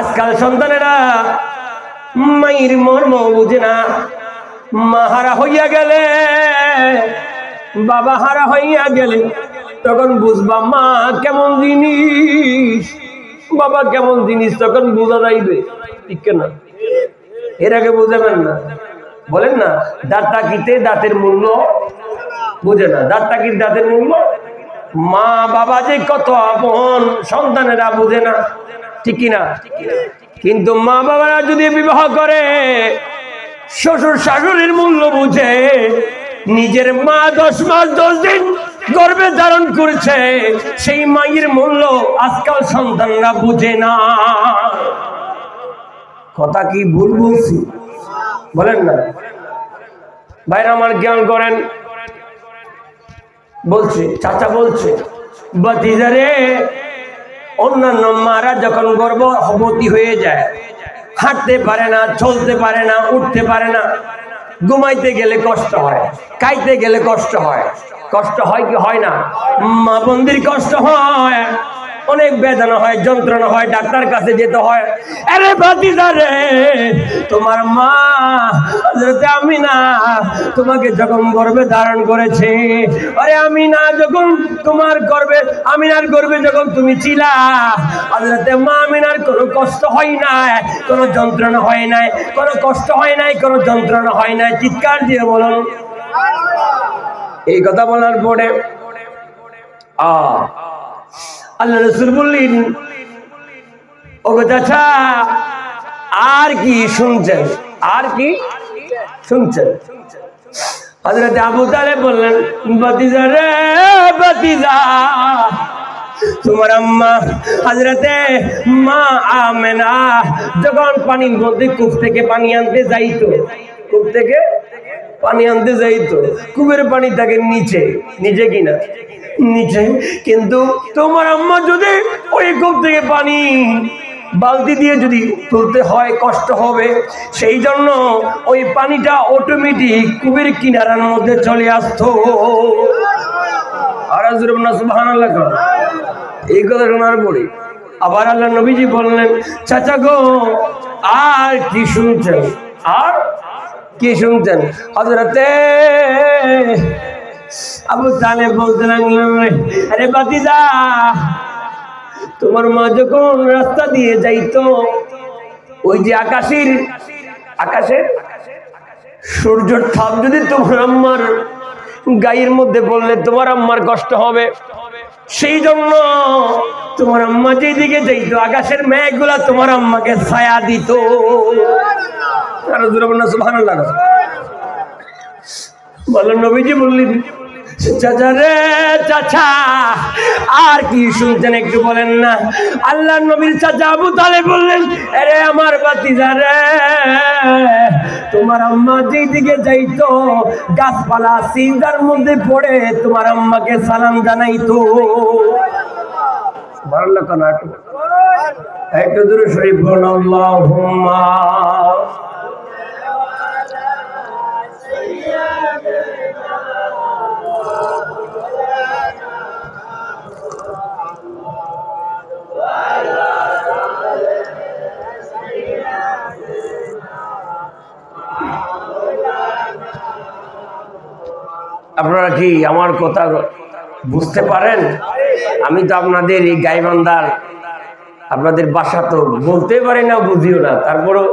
A: আজকাল সন্তানেরা মায়ের মর্ম বুঝে না। মা হারা হইয়া গেলে, বাবা হারা হইয়া গেলে তখন বুঝবা মা কেমন জিনিস, বাবা কেমন জিনিস, তখন বোঝা যাইবে। ঠিক না? এর আগে বুঝাবেন না। বলেন না, দাঁত টাকিতে দাঁতের মূল্য বুঝে না। দাঁত টাকির দাঁতের মূল্য, মা বাবা যে কত আপন সন্তানেরা বুঝে না। ঠিক কিনা? কিন্তু মা বাবারা যদি বিবাহ করে, শ্বশুর শাশুড়ির মূল্য বুঝে। নিজের মা 10 মাস 10 দিন গর্ভে ধারণ করেছে, সেই মায়ের মূল্য আজকাল সন্তানরা বুঝে না। কথা কি ভুল বলছি? বলেন না ভাইরা আমার, জ্ঞান করেন। বলছে চাচা, বলছে ভাতিজারে, অন্যান্য মারা যখন গর্ভবতী হয়ে যায়, হাঁটতে পারে না, চলতে পারে না, উঠতে পারে না, ঘুমাইতে গেলে কষ্ট হয়, খাইতে গেলে কষ্ট হয়। কষ্ট হয় কি হয় না? মা বোনদের কষ্ট হয়, অনেক বেদনা হয়, যন্ত্রণা হয়, ডাক্তার কাছে যেতে হয়। আরে ভাতিজারে, তোমার মা হযরত আমিনা তোমাকে যখন গর্ভে ধারণ করেছে, আরে আমিনা যখন তোমার গর্ভে, আমিনার গর্ভে যখন তুমি ছিলা, হযরত মা আমিনার কোনো কষ্ট হয় নাই, কোনো যন্ত্রণা হয় নাই, কোনো কষ্ট হয় নাই, কোনো যন্ত্রণা হয় নাই। চিৎকার দিয়ে বলুন। এই কথা বলার পরে আল্লাহ রাসূল বললেন, ওগো চাচা আর কি শুনছেন, আর কি শুনছেন? হযরত আবু তালেব বললেন, ভাতিজা রে ভাতিজা, তোমার আম্মা হযরতে মা আমেনা যখন পানির মধ্যে কূপ থেকে পানি আনতে যাইতো, কূপ থেকে পানি আনতে যাইতো, কূপের পানি থাকে নিচে, নিচে কিনা নিচে, কিন্তু তোমার আম্মা যদি ওই কূপ থেকে পানি বালতি দিয়ে যদি তুলতে হয় কষ্ট হবে, সেই জন্য ওই পানিটা অটোমেটিক কূপের কিনারার মধ্যে চলে আসতো। আর সুবহানাল্লাহ। এই কথা শোনার পরে আবার আল্লাহ নবীজি বললেন, চাচা গো আর কি শুনছেন, আর কি শুনছেন? হযরতে আবু তালেব বলতে লাগলেন, আরে ভাতিজা, তোমার মা যখন রাস্তা দিয়ে যাইতো, ওই যে আকাশের সূর্যের তাপ যদি তোমার আম্মার গায়ের মধ্যে পড়লে তোমার আম্মার কষ্ট হবে, সেই জন্য তোমার আম্মা যেদিকে যাইতো আকাশের মেঘগুলা তোমার আম্মাকে ছায়া দিত। সুবহানাল্লাহ। বলেন নবীজি বললেন, চাচা রে চাচা আর কি শুনছেন একটু বলেন না। আল্লাহ নবীর চাচা আবু তালেব বললেন, আরে আমার ভাতিজা রে, তোমার আম্মা যেদিকে যাইতো গাছপালা সিজদার মধ্যে পড়ে তোমার আম্মাকে সালাম জানাইতো। সুবহানাল্লাহ। একটু দূরে শরীফ বলুন আল্লাহুম্মা। আপনারা কি আমার কথা বুঝতে পারেন? আমি তো আপনাদের এই গাইবান্ধার, আপনাদের ভাষা তো বলতে পারি না, বুঝিও না, তারপরও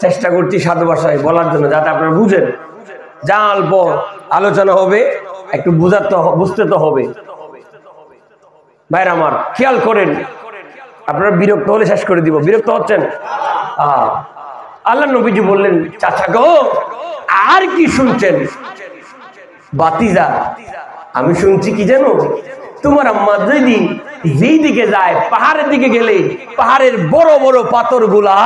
A: চেষ্টা করছি সাধু ভাষায় বলার জন্য, যাতে আপনারা বুঝেন। যা অল্প আলোচনা হবে একটু বুঝতে তো হবে। ভাইরা আমার খেয়াল করেন, আপনারা বিরক্ত হলে শেষ করে দিব। বিরক্ত হচ্ছেন? আল্লাহ নবীজি বললেন, চাচা গো আর কি শুনছেন? বাতিজা আমি শুনছি কি জানো, তোমার আম্মা যদি যেই দিকে যায়, পাহাড়ের দিকে গেলে পাহাড়ের বড় বড় পাথর গুলা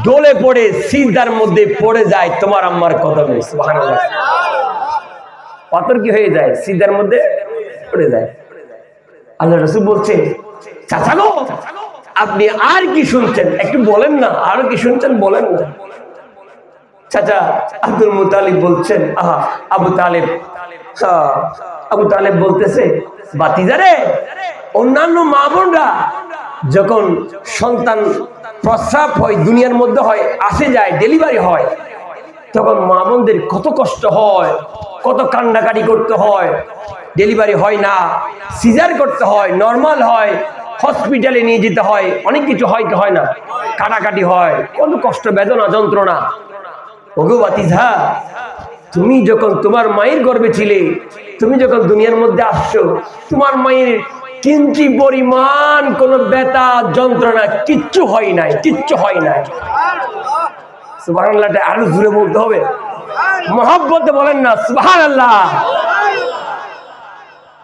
A: ডলে পড়ে সিজদার মধ্যে পড়ে যায় তোমার আম্মার কদমে। সুবহানাল্লাহ। পাথর কি হয়ে যায়? সিজদার মধ্যে পড়ে যায়। আল্লাহ রাসূল বলছে, চাচা গো আপনি আর কি শুনছেন একটু বলেন না, আর কি শুনছেন বলেন না। চাচা আব্দুল মুতালিব বলছেন, আবু তালেব বলতেছে, বাতিজারে অন্যান্য মা বোনরা যখন সন্তান প্রস্রাব হয়, দুনিয়ার মধ্যে হয়, আসে যায়, ডেলিভারি হয়, তখন মা বোনদের কত কষ্ট হয়, কত কান্নাকাটি করতে হয়। ডেলিভারি হয় না, সিজার করতে হয়, নর্মাল হয়, হসপিটালে নিয়ে যেতে হয়, অনেক কিছু হয় কি হয় না, কাটাকাটি হয়, কত কষ্ট, বেদনা, যন্ত্রণা। ওগো বাতিজা, তুমি যখন তোমার মায়ের গর্ভে ছিলে, তুমি যখন দুনিয়ার মধ্যে আসছো, তোমার মায়ের কিঞ্চি পরিমাণ কোন ব্যথা যন্ত্রণা কিচ্ছু হয় নাই, কিচ্ছু হয় নাই। সুবহানাল্লাহ, আরো জোরে বলতে হবে, মহব্বতে বলেন না সুবহানাল্লাহ।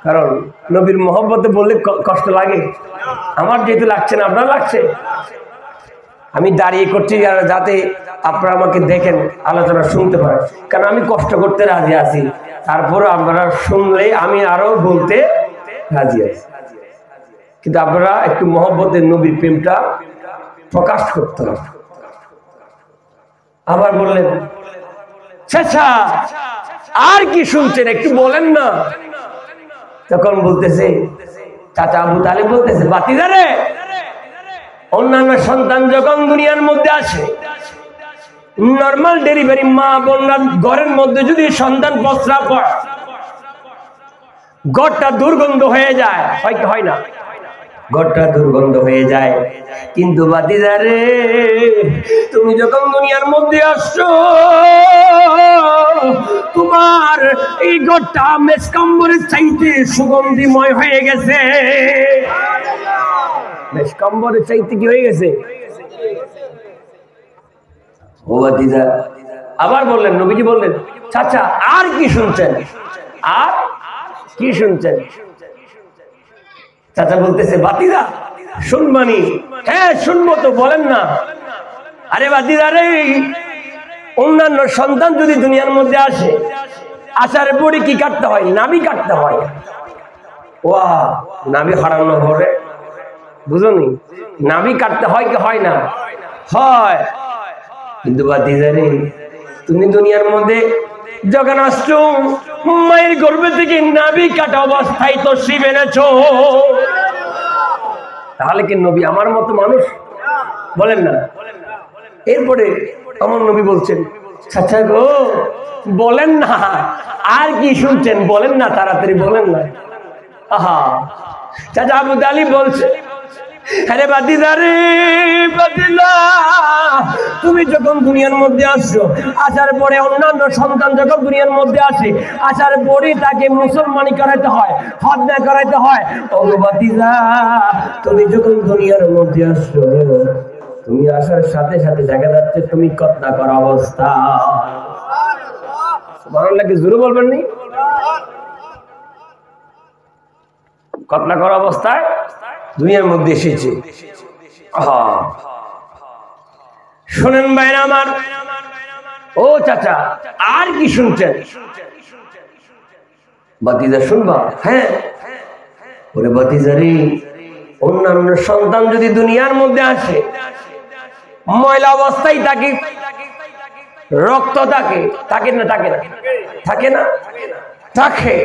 A: কারণ নবীর মহব্বতে বললে কষ্ট লাগে। আমার যেহেতু লাগছে না, আপনার লাগছে। আমি দাঁড়িয়ে করছি যাতে আপনারা আমাকে দেখেন, আলোচনা শুনতে পারেন, কারণ আমি কষ্ট করতে রাজি আছি। তারপরে আপনারা শুনলে আমি আরো বলতে রাজি আছি, কিন্তু আপনারা একটু মহব্বতের নবীর প্রেমটা প্রকাশ করতে হবে। আবার বললেন, চাচা আর কি শুনছেন একটু বলেন না। তখন বলতেছে, চাচা আবু তালেব বলতেছে, বাতিজারে অন্যান্য সন্তান যখন দুনিয়ার মধ্যে আসে, নর্মাল ডেলিভারি মা বোনরা ঘরের মধ্যে যদি সন্তান প্রস্রাব হয়, ঘরটা দুর্গন্ধ হয়ে যায়, হয় না, ঘরটা দুর্গন্ধ হয়ে যায়। কিন্তু বাতিজারে তুমি যখন দুনিয়ার মধ্যে আসছো, তোমার এই ঘরটা মেসকম্বরের চাইতে সুগন্ধিময় হয়ে গেছে। মেসকম্বরের চাইতে কি হয়ে গেছে? ও বাতিজা। আবার বললেন, নবীজি বললেন, চাচা আর কি শুনছেন, আর কি শুনছেন? চাচা বলতেছে, বাতিজা শুনবানি? হ্যাঁ শুনবো তো, বলেন না। আরে বাতিজা রে, অন্যান্য সন্তান যদি দুনিয়ার মধ্যে আসে, আসার পরে কি কাটতে হয়? নাভি কাটতে হয়। ওয়া নাভি হারানো পরে বুঝনি, নাভি কাটতে হয় কি হয় না? হয়। কিন্তু বাতিজারে তুমি দুনিয়ার মধ্যে যখন আসছো, মায়ের গর্ভে থেকে নাভি কাটা অবস্থায় তো শিব এনেছো, তাহলে কি নবী আমার মতো মানুষ? বলেন না। এরপরে আমার নবী বলছেন, চাচা গো বলেন না, আর কি শুনছেন বলেন না, তাড়াতাড়ি বলেন না। চাচা আবু তালিব বলছে, আরে বাতিজারে, বাতিজা তুমি যখন দুনিয়ার মধ্যে আসছো, আসার পরে অন্যান্য সন্তান যখন দুনিয়ার মধ্যে আসে, আসার পরে তাকে মুসলমানি করাইতে হয়, হজ্জ করাইতে হয়। ও বাতিজা তুমি যখন দুনিয়ার মধ্যে আসছো, তুমি আসার সাথে সাথে দেখা যাচ্ছে তুমি কতনা করা অবস্থা। সুবহানাল্লাহ, জোরে বলবেন নি? কতনা করা অবস্থায় দুনিয়ার মধ্যে এসেছে। শোনেন ভাইরা আমার, ও চাচা আর কি শুনছেন? বাতিজা শুনবা? হ্যাঁ। ওরে বাতিজারি, অন্যান্য সন্তান যদি দুনিয়ার মধ্যে আসে, ময়লা অবস্থায় থাকে, রক্ত থাকে, থাকে না থাকে না থাকে না থাকে।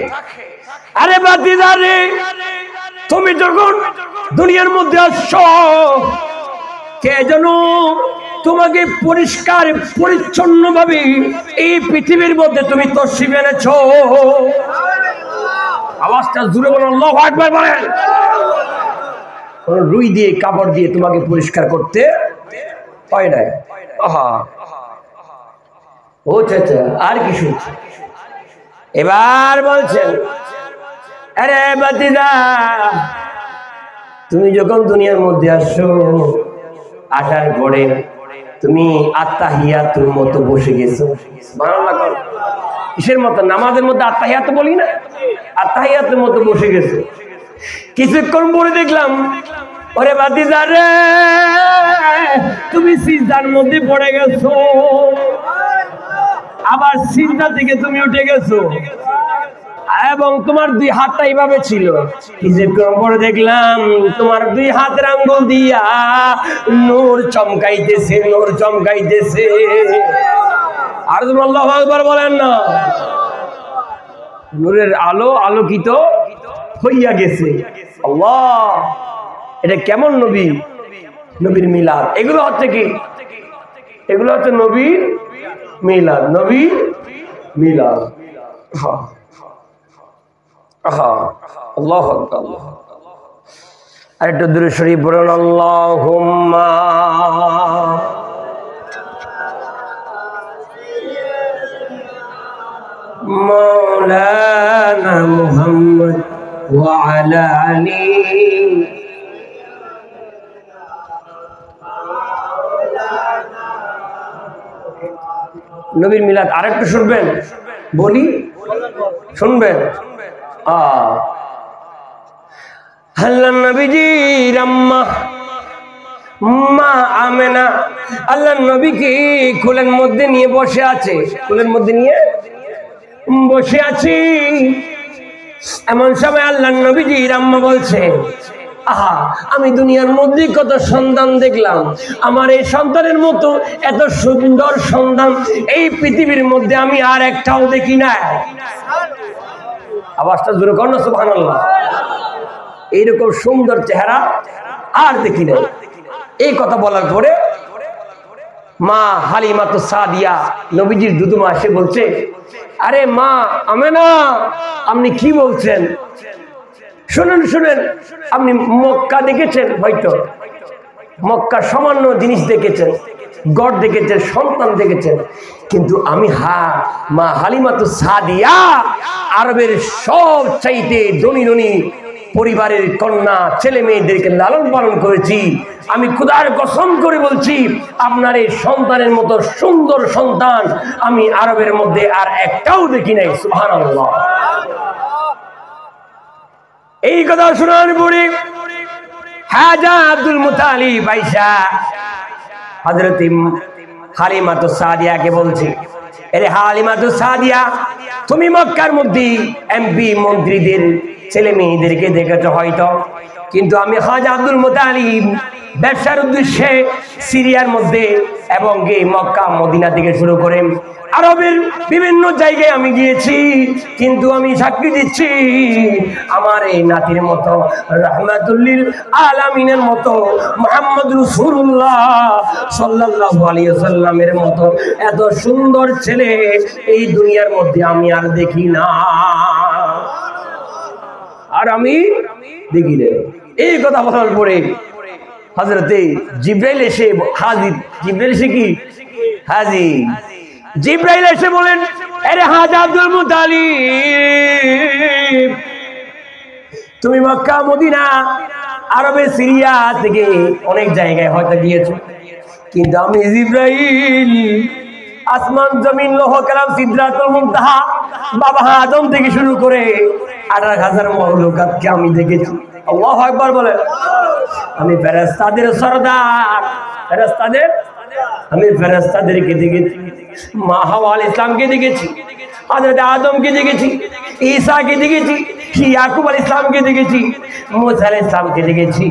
A: আরে বাতিজা রে, তুমি যখন দুনিয়ার মধ্যে আসছো, কে যেন তোমাকে পরিষ্কার পরিচ্ছন্ন ভাবে এই পৃথিবীর মধ্যে তুমি তশরিফ এনেছো। আওয়াজটা জোরে বলো, আল্লাহু আকবার বলেন। রুই দিয়ে কাপড় দিয়ে তোমাকে পরিষ্কার করতে হয় না। আহা, ও চাচা, আর কিছু? এবার বলছেন, আরে বাতিজা, তুমি যখন দুনিয়ার মধ্যে আসছো, আসার পরে তুমি আত্তাহিয়াতুর মতো বসে গেছো। সুবহানাল্লাহ। কিসের মতো? নামাজের মধ্যে আত্তাহিয়াত বলি না, আত্তাহিয়াতের মতো বসে গেছো। কিছুক্ষণ পরে দেখলাম, ওরে বাতিজা রে, তুমি সিজদার মধ্যে পড়ে গেছো, আবার সিজদা থেকে তুমি উঠে গেছো, এবং তোমার দুই হাতটা এইভাবে ছিল। কিছুক্ষণ পরে দেখলাম তোমার দুই হাতের আঙ্গুল দিয়া নূর চমকাইতেছে, নূর চমকাইতেছে। আর তুমি আল্লাহু আকবার বলেন না। নূরের আলো আলোকিত হইয়া গেছে। আল্লাহ, এটা কেমন নবী? নবীর মিলাদ। এগুলো হচ্ছে কি? এগুলো হচ্ছে নবীর মিলাদ, নবীর মিলাদ। আল্লাহু আকবার। আর একটু দুরূদ শরীফ পড়ুন, আল্লাহুম্মা মাওলানা মুহাম্মদ ওয়া আলা আলি নবীর মিলাদ। আরেকটু শুনবেন? বলি, শুনবেন? আল্লাহর নবীজির আম্মা মা আমেনা আল্লাহর নবীকে কোলের মধ্যে নিয়ে বসে আছে, কোলের মধ্যে নিয়ে বসে আছি। এমন সময় আল্লাহর নবীজির আম্মা বলছে, আহা, আমি দুনিয়ার মধ্যে কত সন্তান দেখলাম, আমার এই সন্তানের মতো এত সুন্দর সন্তান এই পৃথিবীর মধ্যে আমি আর একটাও দেখি না। আওয়াজটা জোরে করো না, সুবহানাল্লাহ। এইরকম সুন্দর চেহারা আর দেখি নাই। এই কথা বলার পরে মা হালিমাতুস সাদিয়া, নবীজির দুধুমা, এসে বলছে, আরে মা আমেনা, আপনি কি বলছেন? শুনেন শুনেন, আপনি মক্কা দেখেছেন, হয়তো মক্কা সামান্য জিনিস দেখেছেন, গড় দেখেছেন, সন্তান দেখেছেন, কিন্তু আমি মা হালিমাতুস সাদিয়া আরবের সব চাইতে ধনী ধনী পরিবারের কন্যা ছেলে মেয়েদেরকে লালন পালন করেছি। আমি খোদার কসম করে বলছি, আপনার এই সন্তানের মতো সুন্দর সন্তান আমি আরবের মধ্যে আর একটাও দেখি নাই। সুবহানাল্লাহ। এই কথা শোনার পরে হাজা আব্দুল মুতালিব আয়েশা হযরত হালিমাতুস সাদিয়াকে বলছে, আরে হালিমাতুস সাদিয়া, তুমি মক্কার মধ্যে এমপি মন্ত্রীদের ছেলে মেয়েদেরকে দেখেছো হয়তো, কিন্তু আমি হাজা আব্দুল মুতালিব ব্যবসার উদ্দেশ্যে সিরিয়ার মধ্যে এবং মক্কা মদিনা থেকে শুরু করে আরবের বিভিন্ন জায়গায় আমি গিয়েছি, কিন্তু আমি সাক্ষী দিচ্ছি, আমার এই নাতির মতো রাহমাতুল আলামিনের মতো মুহাম্মদ রাসূলুল্লাহ সাল্লাল্লাহু আলাইহি ওয়াসাল্লামের মতো এত সুন্দর ছেলে এই দুনিয়ার মধ্যে আমি আর দেখি না, আর আমি দেখি না। এই কথা বলার পরে হযরতে জিবরাইল এসে হাজির। জিবরাইল এসে কি হাজির? জিবরাইল এসে বলেন, আরে হাজা আব্দুল মুতালিব, তুমি মক্কা মদিনা আরবে সিরিয়া থেকে অনেক জায়গায় হয়তো গিয়েছো, কিন্তু আমি জিবরাইল আসমান জমিন লৌহ কালাম সিদরাতুল মুনতাহা বাবা আদম থেকে শুরু করে 18,000 মখলুকাতকে আমি দেখেছি। আল্লাহু আকবার বলে। আমি ফেরেশতাদের সরদার, ফেরেশতাদের আমি ফেরেশতাদেরকে দেখেছি, মা হাওয়া আলাইহিস সালামকে দেখেছি, হযরত আদমকে দেখেছি, ঈসাকে দেখেছি, ইয়াকুব আলাইহিস সালামকে দেখেছি, মুসা আলাইহিস সালামকে দেখেছি,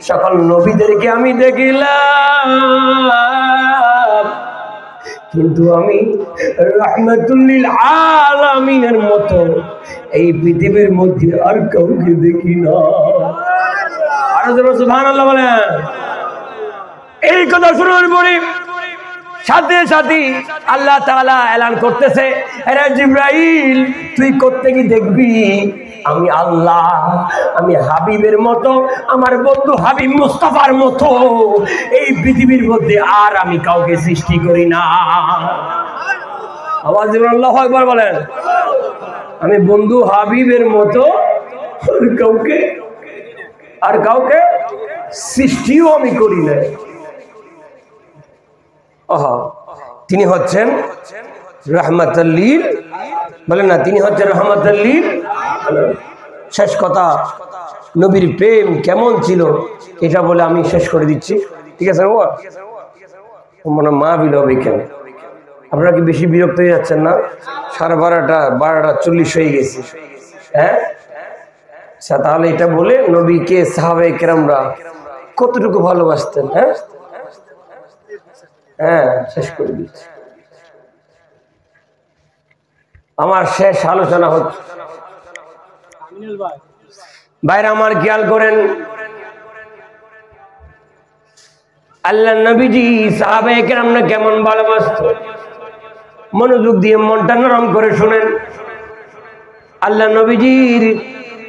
A: সকল নবীদেরকে আমি দেখিলাম, কিন্তু আমি রাহমাতুল লিল আলামিনের মতো এই পৃথিবীর মধ্যে আর কাউকে দেখি না। আর সুবহানাল্লাহ বলেন। এই কথা শোনার পরে সাথে সাথে আল্লাহ তাআলা এলান করতেছে, আরে জিবরাইল তুই কোত্থেকে দেখবি? আমি আল্লাহ, আমি হাবিবের মতো, আমার বন্ধু হাবিব মুস্তাফার মতো এই পৃথিবীর মধ্যে আর আমি কাউকে সৃষ্টি করি না। আওয়াজ দিবেন আল্লাহু আকবার বলেন। আমি বন্ধু হাবিবের মতো আর কাউকে সৃষ্টিও আমি করি না। তিনি হচ্ছেন রাহমাতুল লিল, বলেন না, তিনি হচ্ছেন রাহমাতুল লিল। শেষ কথা, নবীর প্রেম কেমন ছিল এটা বলে আমি শেষ করে দিচ্ছি, ঠিক আছে? মনে মা বিল হবে কেন? আপনারা কি বেশি বিরক্ত হয়ে যাচ্ছেন না? 12:40 হয়ে গেছে, হ্যাঁ? আচ্ছা, তাহলে এটা বলে নবীকে সাহাবায়ে কেরামরা কতটুকু ভালোবাসতেন, হ্যাঁ হ্যাঁ শেষ করে দিচ্ছি। আমার শেষ আলোচনা হচ্ছে, ভাইরা আমার খেয়াল করেন, আল্লাহ নবীজি সাহাবায়ে কেরামরা কেমন ভালোবাসতো, মনোযোগ দিয়ে মনটা নরম করে শুনেন। আল্লাহ নবীজির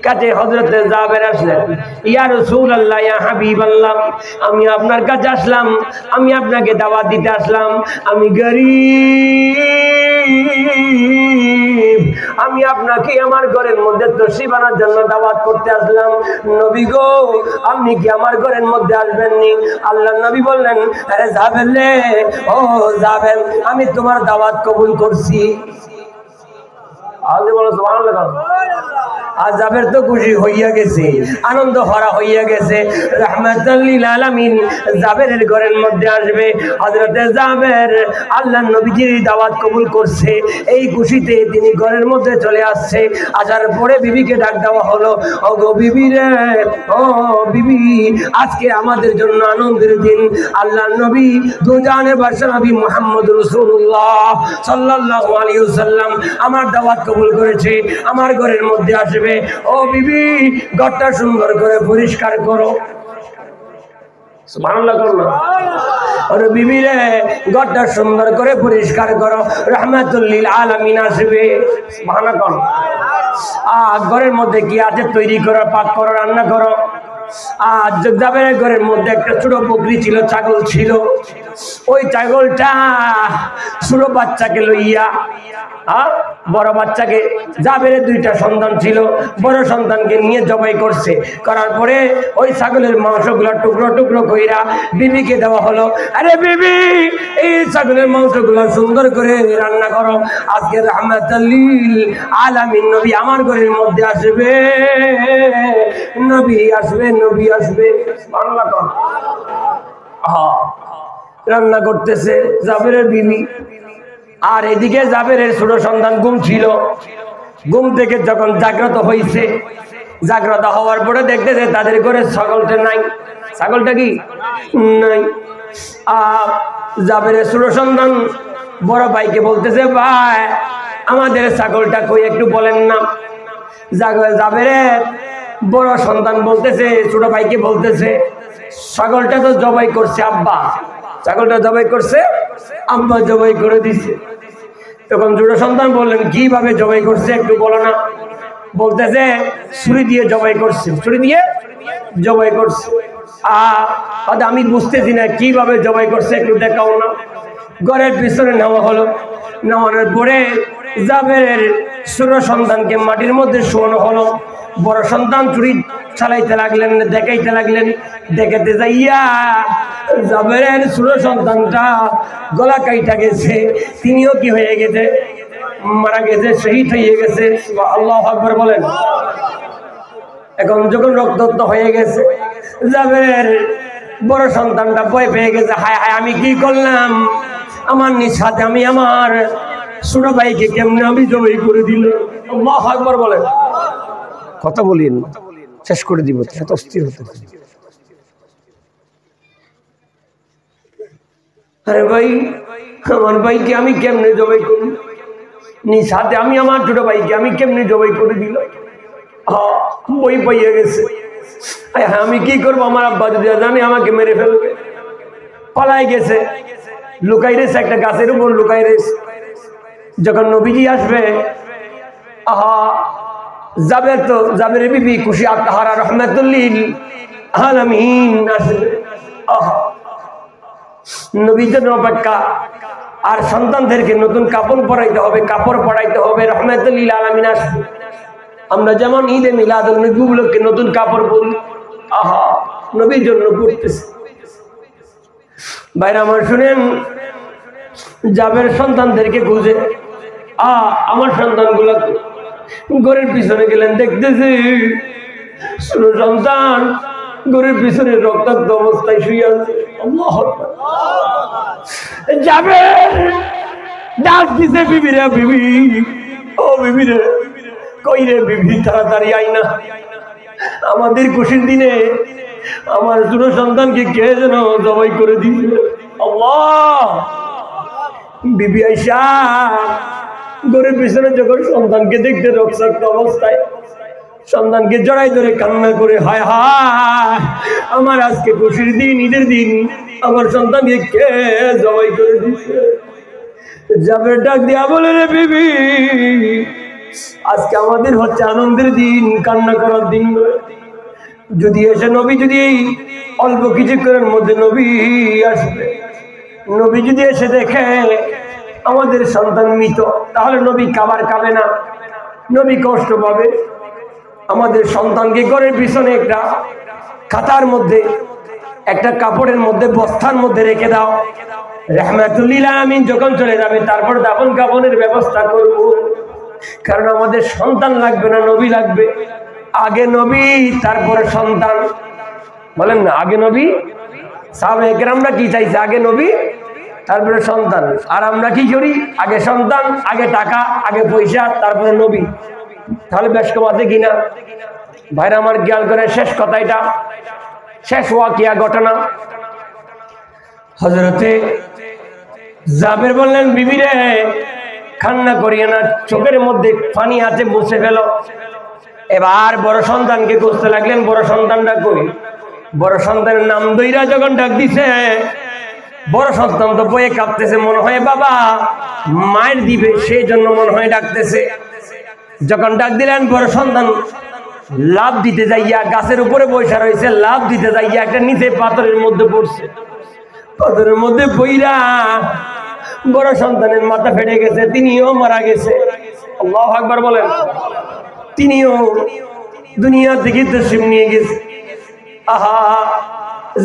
A: কাছে হযরতে জাবের আসলেন, ইয়া রাসূলুল্লাহ, ইয়া হাবিবাল্লাহ, আমি আপনার কাছে আসলাম, আমি আপনাকে দাওয়াত দিতে আসলাম, আমি গরীব, আমি আপনাকে আমার ঘরের মধ্যে তশরিফ আনার জন্য দাওয়াত করতে আসলাম। নবী গো, আপনি কি আমার ঘরের মধ্যে আসবেননি? আল্লাহ নবী বললেন, আরে জাবের রে, ও জাবের, আমি তোমার দাওয়াত কবুল করছি। আল্লাহ বলো সুবহানাল্লাহ। আর জাবের তো খুশি হইয়া গেছে, আনন্দ ভরা হইয়া গেছে। রাহমাতুল লিল আলামিন জাবেরের ঘরের মধ্যে আসবে। হযরতে জাবের আল্লাহর নবীজির দাওয়াত কবুল করছে, এই খুশিতে তিনি ঘরের মধ্যে চলে আসছে। আসার পরে বিবিকে ডাক দেওয়া হলো, ও গো বিবি রে, ও বিবি, আজকে আমাদের জন্য আনন্দের দিন। আল্লাহর নবী দুজাহানের বাদশা নবী মুহাম্মদ রাসূলুল্লাহ সাল্লাল্লাহু আলাইহি ওয়াসাল্লাম আমার দাওয়াত কবুল করেছে, আমার ঘরের মধ্যে আসবে। ও বিবি, ঘরটা সুন্দর করে পরিষ্কার করো। সুবহানাল্লাহ করো। আরে বিবি রে, ঘরটা সুন্দর করে পরিষ্কার করো, রাহমাতুল লিল আলামিন আসবে। সুবহানাল্লাহ। ঘরের মধ্যে কি আছে তৈরি করো, পাক করো, রান্না করো। আর জাবেরের ঘরের মধ্যে একটা ছোট বকরি ছিল, ছাগল ছিল। ওই ছাগলটা ছোট বাচ্চাকে লইয়া, বড় বাচ্চাকে, জাবেরের দুইটা সন্তান ছিল, বড় সন্তানকে নিয়ে জবাই করছে। করার পরে ওই ছাগলের মাংসগুলো টুকরো টুকরো কইরা বিবিকে দেওয়া হলো। আরে বিবি, এই ছাগলের মাংসগুলো সুন্দর করে রান্না করো, আজকে রাহমাতুল লিল আলামিন নবী আমার ঘরের মধ্যে আসবে, নবী আসবে, নবী আসবে। বাংলা কর। রান্না করতেছে জাবেরের বিবি, আর এদিকে জাবেরের ছোট সন্তান ঘুম ছিল। ঘুম থেকে যখন জাগ্রত হয়েছে, জাগ্রত হওয়ার পরে দেখতেছে তাদের ঘরে ছাগলটা নাই। ছাগলটা কি নাই? জাবেরের ছোট সন্তান বড় ভাইকে বলতেছে, ভাই আমাদের ছাগলটা কই, একটু বলেন না। জাবেরের বড় সন্তান বলতেছে, ছোট ভাইকে বলতেছে, ছাগলটা তো জবাই করছে আব্বা, ছাগলটা জবাই করছে আব্বা, জবাই করে দিছে। তখন ছোট সন্তান বললেন, কিভাবে জবাই করছে একটু বলো না। বলতেছে, ছুরি দিয়ে জবাই করছে, ছুরি দিয়ে জবাই করছে। আমি বুঝতেছি না কিভাবে জবাই করছে, একটু দেখাও না। ঘরের পিছনে নেওয়া হলো। নেওয়ানোর পরে জাবেরের ছোট সন্তানকে মাটির মধ্যে শোয়ানো হলো। বড় সন্তান ছুরি চালাইতে লাগলেন, দেখাইতে লাগলেন। দেখাতে যাইয়া জাবেরের ছোট সন্তানটা গলা কাইটা গেছে, তিনিও কি হয়ে গেছে, মারা গেছে, শহীদ হয়ে গেছে। আল্লাহু আকবার বলেন। এখন যখন রক্তাক্ত হয়ে গেছে, জাবেরের বড় সন্তানটা ভয় পেয়ে গেছে, হায় হায় আমি কি করলাম, আমার নিজ হাতে আমি আমার ছোট ভাইকে কেমনে আমি জবাই করে দিল। আল্লাহু আকবার বলেন।
B: কথা বলিয়েন না, শেষ করে দিব, এত অস্থির হতে।
A: আরে ভাই, আমার ভাইকে আমি কেমনে জবাই করি? নিজ হাতে আমি আমার ছোট ভাইকে আমি কেমনে জবাই করে দিল? বই পাইয়ে গেছে। আমি কি করবো? আমার আব্বা যদি জানে আমাকে মেরে ফেলবে। পালাই গেছে, লুকাই রেছে একটা গাছের উপর লুকাই রেছে। যখন নবীজি আসবে, যাবে তো জাবের বিবি খুশি আত্মাহারা রহমাতুল্লিল আলামিন আসবে। নবীর জন্য অপেক্ষা। আর সন্তানদেরকে নতুন কাপড় পরাইতে হবে, কাপড় পরাইতে হবে, রহমাতুল্লিল আলামিন আসবে। আমরা যেমন ঈদে মিলাদুন নবী গুলোকে নতুন কাপড় পরি, নবীর জন্য পড়তেছে। ভাইরা আমার শুনেন, জাবের সন্তানদেরকে খুঁজে আমার সন্তানগুলো ঘরের পিছনে গেলেন, দেখতেছি ছোট সন্তান ঘরের পিছনে রক্তাক্ত অবস্থায় শুয়ে আছে। জাবের ডাক দিছে, বিবি রে বিবি, ও বিবি রে, কই রে বিবি, তাড়াতাড়ি আই না। আমাদের খুশির দিনে আমার ছোট সন্তানকে কে যেন জবাই করে দিয়েছিল। আল্লাহ, বিবি আইসা ঘরের পিছনে যখন সন্তানকে দেখতে রক্তাক্ত অবস্থায় সন্তানকে জড়াই ধরে কান্না করে, হায় হায়, আমার আজকে খুশির দিন, ঈদের দিন, আমার সন্তানকে কে জবাই করে দিচ্ছে। জাবের ডাক দিয়া বলে, রে বিবি, আজকে আমাদের হচ্ছে আনন্দের দিন, কান্না করার দিন। যদি এসে নবী, যদি অল্প কিছুক্ষণের মধ্যে নবী আসবে, নবী যদি এসে দেখে আমাদের সন্তান মৃত, তাহলে নবী খাবার খাবে না, নবী কষ্ট পাবে। আমাদের সন্তানকে ঘরের পিছনে একটা খাতার মধ্যে, একটা কাপড়ের মধ্যে, বস্তার মধ্যে রেখে দাও। রহমাতুল্লিল আলামিন যখন চলে যাবে তারপর দাফন কাফনের ব্যবস্থা করব। কারণ আমাদের সন্তান লাগবে না, নবী লাগবে। আগে নবী, তারপরে সন্তান। বলেন না, আগে নবী। সাহাবায়ে কেরামরা কি চাইছে? আগে নবী, তারপরে সন্তান। আর আমরা কি করি? আগে সন্তান, আগে টাকা, আগে পয়সা, তারপরে নবী। তাহলে বেশ কম আছে কিনা? ভাইরা আমার খেয়াল করে, শেষ কথা এটা, শেষ ওয়াকিয়া ঘটনা। হযরতে জাবের বললেন, বিবি রে, কান্না করিয়ে না, চোখের মধ্যে পানি আছে, মুছে ফেলো। এবার বড় সন্তানকে খুঁজতে লাগলেন। বড় সন্তানটা কই? বড় সন্তানের নাম দইরা যখন ডাক দিছে, বড় সন্তান তো বয়ে কাঁপতেছে, মনে হয় বাবা মায়ের দিবে, সেই জন্য মনে হয় ডাকতেছে। যখন ডাক দিলেন, বড় সন্তান লাভ দিতে যাইয়া গাছের উপরে বসে রয়েছে, লাভ দিতে যাইয়া একটা নিচে পাথরের মধ্যে পড়ছে। পাথরের মধ্যে পইরা বড় সন্তানের মাথা ফেটে গেছে, তিনিও মারা গেছে। আল্লাহু আকবার বলেন। তিনিও দুনিয়া থেকে তশরিফ নিয়ে গেছে।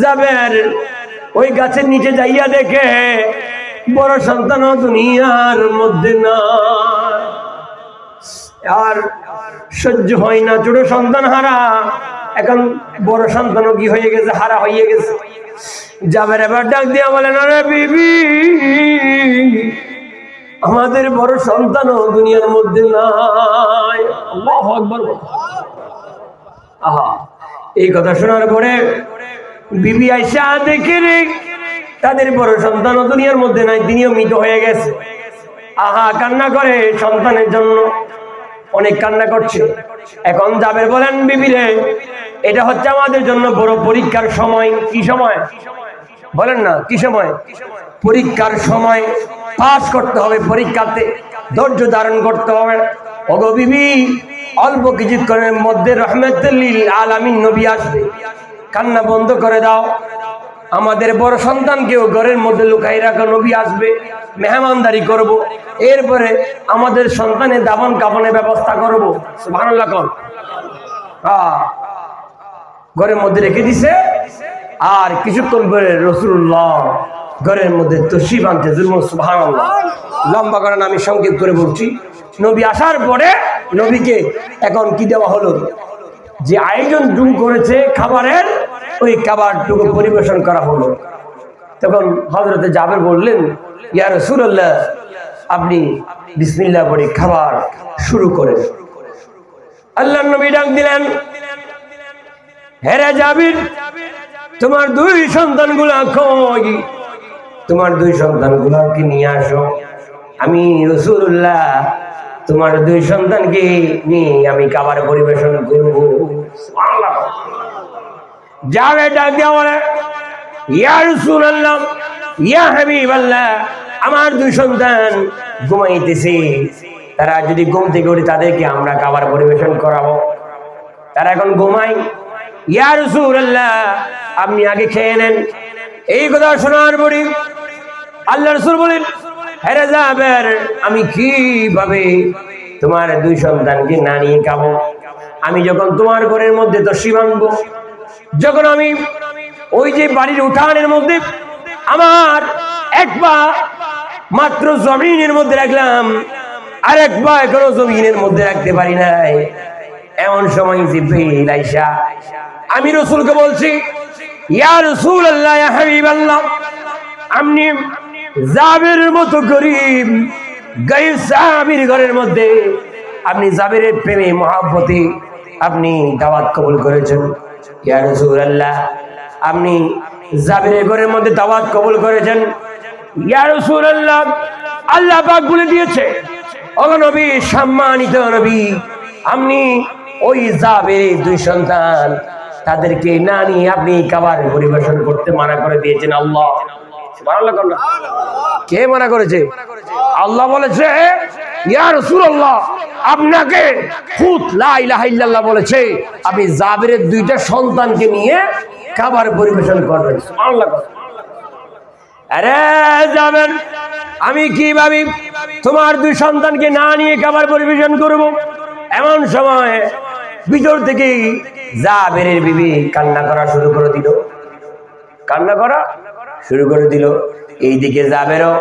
A: জাবের ওই গাছের নিচে যাইয়া দেখে বড় সন্তানও দুনিয়ার মধ্যে না। আর সহ্য হয় না, ছোট সন্তান হারা, এখন বড় সন্তানও কি হয়ে গেছে? হারা হয়ে গেছে। জাবের এবার ডাক দিয়া বলেন, আরে বিবি, আমাদের বড় সন্তানও দুনিয়ার মধ্যে নাই। আল্লাহু আকবার। এই কথা শোনার পরে বিবি আয়েশা দেখে রে তাদের বড় সন্তানও দুনিয়ার মধ্যে নাই, তিনিও মৃত হয়ে গেছে। কান্না করে সন্তানের জন্য, অনেক কান্না করছে। এখন জাবের বলেন, বিবি রে, এটা হচ্ছে আমাদের জন্য বড় পরীক্ষার সময়। কি সময়? বলেন না, কি সময়? পরীক্ষার সময়। পাস করতে হবে পরীক্ষাতে, ধৈর্য ধারণ করতে হবে। ওগো বিবি, অল্প কিছুক্ষণের মধ্যে রহমাতুল্লিল আলামিন নবী আসবে, কান্না বন্ধ করে দাও। আমাদের বড় সন্তানকেও ঘরের মধ্যে লুকাই রাখো, নবী আসবে, মেহমানদারি করব। এরপরে আমাদের সন্তানের দাফন কাফনের ব্যবস্থা করব। সুবহানাল্লাহ কোন। ঘরের মধ্যে রেখে দিছে। আর কিছুক্ষণ পরে রাসূলুল্লাহ ঘরের মধ্যে তশরিফ আনতে। সুবহানাল্লাহ। লম্বা করেন, আমি সংক্ষেপ করে বলছি। নবী আসার পরে নবীকে এখন কি দেওয়া হলো? যে আয়োজন টুকু করেছে খাবারের, ওই খাবারটুকু পরিবেশন করা হলো। তখন হযরতে জাবের বললেন, ইয়া রাসূলুল্লাহ, আপনি বিসমিল্লাহ বলে খাবার শুরু করেন। আল্লাহর নবী ডাক দিলেন, হেরে জাবির, তোমার দুই সন্তানগুলা কই? তোমার দুই সন্তানগুলাকে নিয়ে আসো। আমি রাসূলুল্লাহ তোমার দুই সন্তানকে নিয়ে আমি খাবার পরিবেশন করব। সুবহানাল্লাহ। জাবের ডাক দিয়া বলে, ইয়া রাসূলুল্লাহ, ইয়া হাবিবাল্লাহ, আমার দুই সন্তান ঘুমাইতেছে, তারা যদি ঘুম থেকে উঠে তাদেরকে আমরা খাবার পরিবেশন করাবো, তারা এখন ঘুমাই। ইয়া রাসূলুল্লাহ, আপনি আগে খেয়ে নেন। এই কথা শোনার পরে আল্লাহ রাসূল বলেন, হেরে জাবের, আমি কিভাবে তোমার দুই সন্তানকে না নিয়ে খাবো? আমি যখন তোমার ঘরের মধ্যে দর্শি ভাঙবো, যখন আমি ওই যে বাড়ির উঠানের মধ্যে আমার এক পা মাত্র জমিনের মধ্যে রাখলাম, আর এক পা এখনো জমিনের মধ্যে রাখতে পারি নাই, এমন সময় জিবরিল আইসা আমি রাসূলকে বলছি, ইয়া রাসূলুল্লাহ, ইয়া হাবিবাল্লাহ, আপনি জাবেরের মতো গরীব গায়ব সাহাবীর ঘরের মধ্যে আপনি জাবেরের প্রেমে মহব্বতে আপনি দাওয়াত কবুল করেছেন। ইয়া রাসূলুল্লাহ, আপনি জাবেরের ঘরের মধ্যে দাওয়াত কবুল করেছেন। ইয়া রাসূলুল্লাহ, আল্লাহ পাক বলে দিয়েছে, ও নবী, সম্মানিত নবী, আপনি ওই জাবেরের দুই সন্তান তাদেরকে না নিয়ে আপনি খাবার পরিবেশন করতে মানা করে দিয়েছেন। আল্লাহ সুবহানাল্লাহ। কে মানা করেছে? আল্লাহ বলেছে, ইয়া রাসূলুল্লাহ, আপনাকে খুদ লা ইলাহা ইল্লাল্লাহ বলেছে আপনি জাবেরের দুইটা সন্তানকে নিয়ে খাবার পরিবেশন করবেন। সুবহানাল্লাহ। আরে জাবের, আমি কিভাবে তোমার দুই সন্তানকে না নিয়ে খাবার পরিবেশন করব? এমন সময় ভিতর থেকে জাবেরের বিবি কান্না করা শুরু করে দিল, কান্না করা শুরু করে দিল। এইদিকে জাবেরও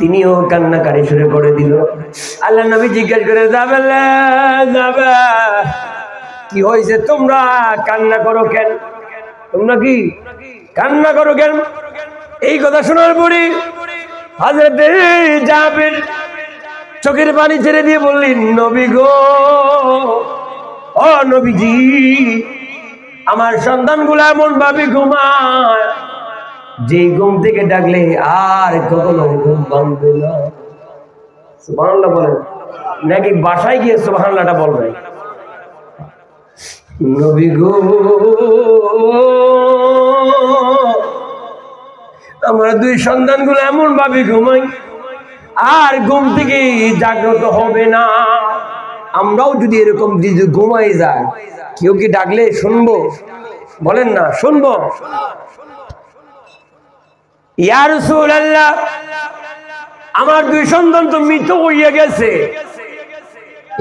A: তিনিও কান্নাকারি শুরু করে দিল। আল্লাহ নবী জিজ্ঞেস করে, জাবের, কি হয়েছে? তোমরা কান্না করো কেন? তোমরা কি কান্না করো কেন? এই কথা শোনার পরে হযরত জাবের চোখের পানি ছেড়ে দিয়ে বললেন, নবী গো, ও নবীজি, আমার সন্তানগুলা এমন ভাবে ঘুমায় যে ঘুম থেকে ডাকলে আর কখনো ঘুম ভাঙবে না। সুবহানাল্লাহ বলেন, নাকি বাসায় গিয়ে সুবহানাল্লাহটা বলবেন? নবী গো, আমার দুই সন্তানগুলো এমন ভাবে ঘুমায় আর ঘুম থেকে জাগ্রত হবে না। আমরাও যদি এরকম ঘুমাই যায়, কেউ কি ডাকলে শুনবো? বলেন না, শুনবো? ইয়া রাসূলুল্লাহ, আমার দুই সন্তান তো মৃত হইয়া গেছে।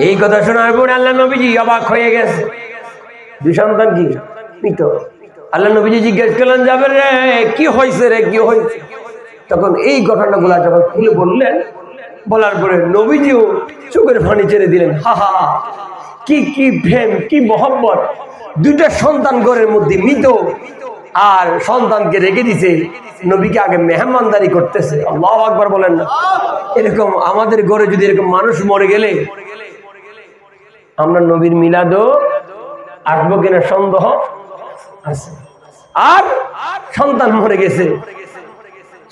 A: এই কথা শোনার পর আল্লাহ নবীজি অবাক হয়ে গেছে। দুই সন্তান কি মৃত? আল্লাহ নবীজি জিজ্ঞেস করলেন, জাবের রে, কি হয়েছে রে, কি হয়েছে? তখন এই ঘটনাগুলা যখন খুলে বললেন, বলার পরে নবীজিও চোখের পানি ছেড়ে দিলেন। হা হা, কি কি প্রেম, কি মহব্বত! দুইটা সন্তান ঘরের মধ্যে মৃত, আর সন্তানকে রেখে দিছে, নবীকে আগে মেহমানদারি করতেছে। আল্লাহু আকবার বলেন না? এরকম আমাদের ঘরে যদি এরকম মানুষ মরে গেলে আমরা নবীর মিলাদও আসবো কিনা সন্দেহ আছে। আর সন্তান মরে গেছে,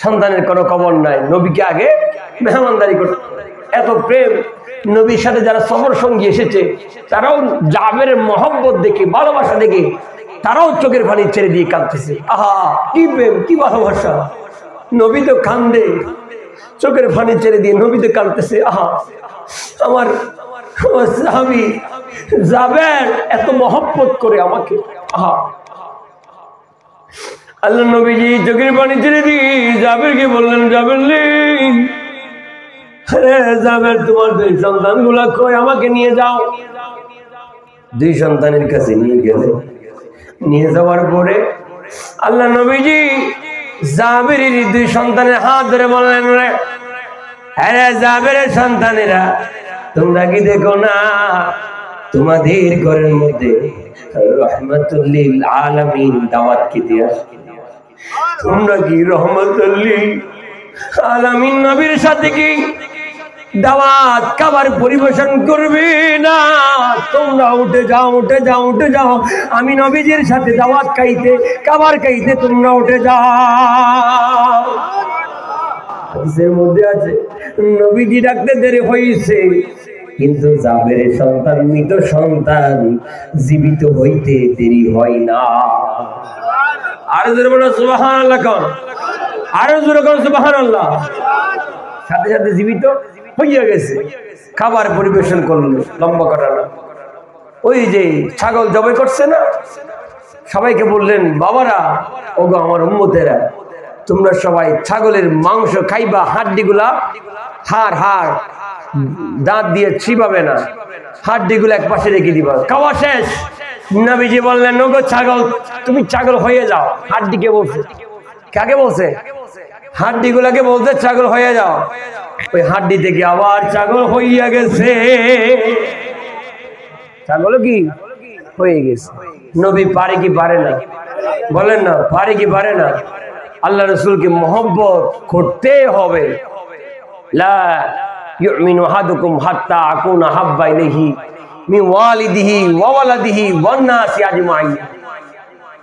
A: সন্তানের কোনো খবর নাই, নবীকে আগে মেহমানদারি করতে। এত প্রেম! নবীর সাথে যারা সফর সঙ্গী এসেছে তারাও জাবেরের মহব্বত দেখে, ভালোবাসা দেখে তারাও চোখের পানি ছেড়ে দিয়ে কাঁদতেছে। আহা, কি প্রেম, কি ভালোবাসা! নবী তো কান্দে, চোখের পানি ছেড়ে দিয়ে নবী তো কাঁদতেছে। আহা, আমার সাহাবী জাবের এত মহব্বত করে আমাকে। আহা, আল্লাহ নবীজি চোখের পানি ছেড়ে দিয়ে জাবেরকে বললেন, জাবের রে, জাবের, তোমার দুই সন্তানগুলা কই? আমাকে নিয়ে যাও। দুই সন্তানের কাছে নিয়ে গেলে, নিয়ে যাওয়ার পরে আল্লাহ নবীজি জাবেরের দুই সন্তানের হাত ধরে বললেন, রে, আরে জাবেরের সন্তানেরা, তোমরা কি দেখো না তোমাদের ঘরের মধ্যে রহমাতুল লিল আলামিন দাওয়াত খেতে আসে? তোমরা কি রহমাতুল লিল আলামিন নবীর সাথে কি দাওয়াত খাবার পরিবেশন করবে না? তোমরা উঠে যাও, উঠে যাও, উঠে যাও, আমি নবীজির সাথে দাওয়াত খাইতে, খাবার খাইতে তোমরা উঠে যাও। হাদিসের মধ্যে আছে নবীজি ডাকতে দেরি হয়েছে, কিন্তু জাবেরের সন্তান, মৃত সন্তান জীবিত হইতে দেরি হয় না। আরো জোরে বলো সুবহানাল্লাহ, কোন আরো জোরে কোন সুবহানাল্লাহ। সাথে সাথে জীবিত হইয়া গেছে, খাবার পরিবেশন করলো। লম্বা করা না, ওই যে ছাগল জবাই করছে না, সবাইকে বললেন বাবারা, ওগো আমার উম্মতেরা, তোমরা সবাই ছাগলের মাংস খাইবা, হাড্ডিগুলা, হাড় হাড় দাঁত দিয়ে চিবাবে না, হাড্ডিগুলো এক পাশে রেখে দিবা। খাওয়া শেষ, নবীজি বললেন ওগো ছাগল, তুমি ছাগল হয়ে যাও। হাড্ডিকে বলছে, কাকে বলছে? হাড্ডিগুলাকে বলতে ছাগল হয়ে যাও। ওই হাড্ডি থেকে আবার ছাগল হইয়া গেছে, ছাগল কি হয়ে গেছে। নবী পারে কি পারে না? বলেন না, পারে কি পারে না? আল্লাহ রাসূলকে মহব্বত করতে হবে। লা ইউমিনু আহাদুকুম হাত্তা আকুনা হাব্বা ইলাইহি মিন ওয়ালিদিহি ওয়া ওয়ালাদিহি ওয়ান নাসি আজমাইন।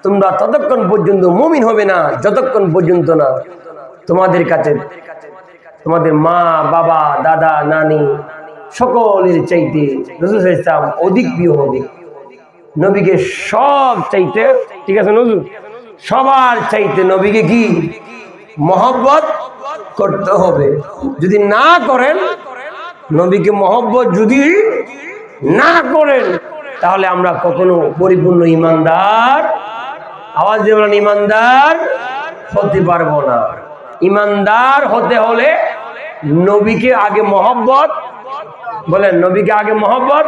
A: তোমরা ততক্ষণ পর্যন্ত মুমিন হবে না যতক্ষণ পর্যন্ত না তোমাদের কাছে তোমাদের মা, বাবা, দাদা, নানি সকলের চাইতে রাসূল সাল্লাল্লাহু আলাইহি ওয়াসাল্লাম অধিক প্রিয় হবে। নবীকে সব চাইতে, ঠিক আছে নজর, সবার চাইতে নবীকে কি মহব্বত করতে হবে। যদি না করেন, নবীকে মহব্বত যদি না করেন, তাহলে আমরা কখনো পরিপূর্ণ ইমানদার, আওয়াজ দিয়ে বলেন, ইমানদার হতে পারবো না। ইমানদার হতে হলে নবীকে আগে মহব্বত, বলেন নবীকে আগে মহব্বত।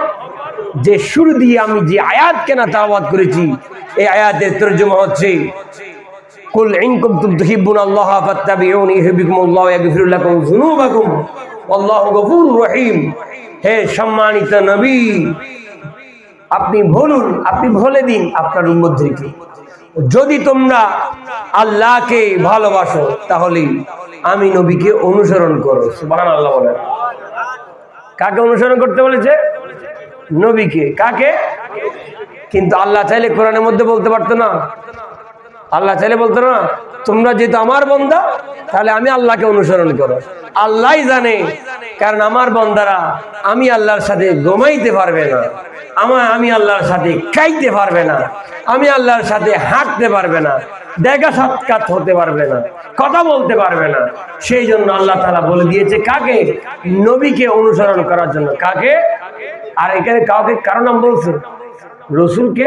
A: যে শুরু দিয়ে আমি যে আয়াত কেনা তেলাওয়াত করেছি, এই আয়াতের তরজমা হচ্ছে কুল ইন কুনতুম তুহিব্বুনাল্লাহা ফাত্তাবিউনি ইউহিব্বুকুমুল্লাহু ওয়া ইয়াগফির লাকুম যুনুবাকুম ওয়াল্লাহু গফুরুর রহিম। হে সম্মানিত নবী, আপনি বলুন, আপনি বলে দিন আপনার উম্মতদেরকে, যদি তোমরা আল্লাহকে ভালোবাসো তাহলে আমি নবীকে অনুসরণ করো। সুবহানাল্লাহ বলেন। কাকে অনুসরণ করতে বলেছে? নবীকে। কাকে? কিন্তু আল্লাহ চাইলে কোরআনের মধ্যে বলতে পারতো না? আল্লাহ চাইলে বলতো না তোমরা যেহেতু আমার বান্দা তাহলে আমি আল্লাহকে অনুসরণ করো? আল্লাহই জানে, কারণ আমার বান্দারা আমি আল্লাহর সাথে ঘুমাইতে পারবে না, আমি আল্লাহর সাথে খাইতে পারবে না, আমি আল্লাহর সাথে হাঁটতে পারবে না, দেখা সাক্ষাৎ হতে পারবে না, কথা বলতে পারবে না। সেই জন্য আল্লাহ তাআলা বলে দিয়েছে কাকে? নবীকে অনুসরণ করার জন্য। কাকে? আর এখানে কাউকে কারো নাম বলছে? রসুলকে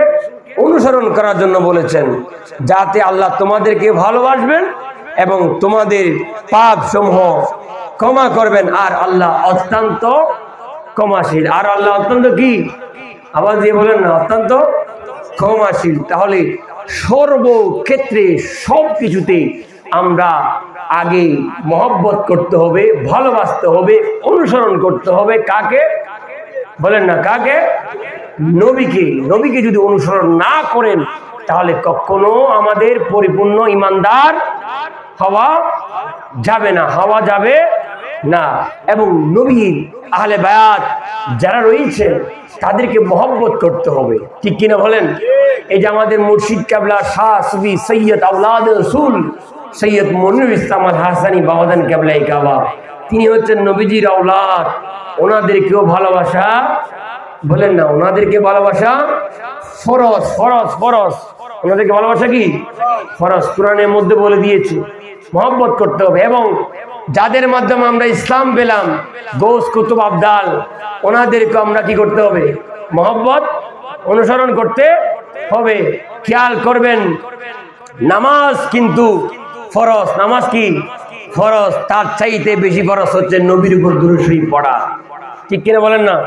A: অনুসরণ করার জন্য বলেছেন, যাতে আল্লাহ তোমাদেরকে ভালোবাসবেন এবং তোমাদের পাপ সমূহ ক্ষমা করবেন। আর আল্লাহ অত্যন্ত ক্ষমাশীল। আর আল্লাহ অত্যন্ত কি? আবার দিয়ে বলেন না, অত্যন্ত ক্ষমাশীল। তাহলে সর্বক্ষেত্রে সব কিছুতে আমরা আগে মহব্বত করতে হবে, ভালোবাসতে হবে, অনুসরণ করতে হবে। কাকে? বলেন না, কাকে? নবীকে। নবীকে যদি অনুসরণ না করেন তাহলে কখনো আমাদের পরিপূর্ণ ইমানদার হওয়া যাবে না, হওয়া যাবে না। এবং নবীর আহলে বায়াত যারা রয়েছে তাদেরকে মহব্বত করতে হবে, ঠিক কিনা বলেন? এই যে আমাদের মুর্শিদ কেবলা শাহ সুফি সৈয়দ আওলাদ রাসূল সৈয়দ মনিরুল ইসলাম আল হাসানি বাবাজান কেবলা কাবা, তিনি হচ্ছেন নবীজির আওলাদ। ওনাদেরকেও ভালোবাসা, বলেন না, ওনাদেরকে ভালোবাসা ফরজ, ফরজ, ফরজ। ওনাদেরকে ভালোবাসা কি ফরজ? কোরআনের মধ্যে বলে দিয়েছে মহব্বত করতে হবে। এবং যাদের মাধ্যমে আমরা ইসলাম পেলাম, গৌস কুতুব আবদাল, ওনাদেরকে আমরা কি করতে হবে? মহব্বত অনুসরণ করতে হবে। খেয়াল করবেন, নামাজ কিন্তু ফরজ। নামাজ কি ফরজ? তার চাইতে বেশি ফরজ হচ্ছে নবীর উপর দুরূদ শরীফ পড়া, ঠিক কিনা বলেন না?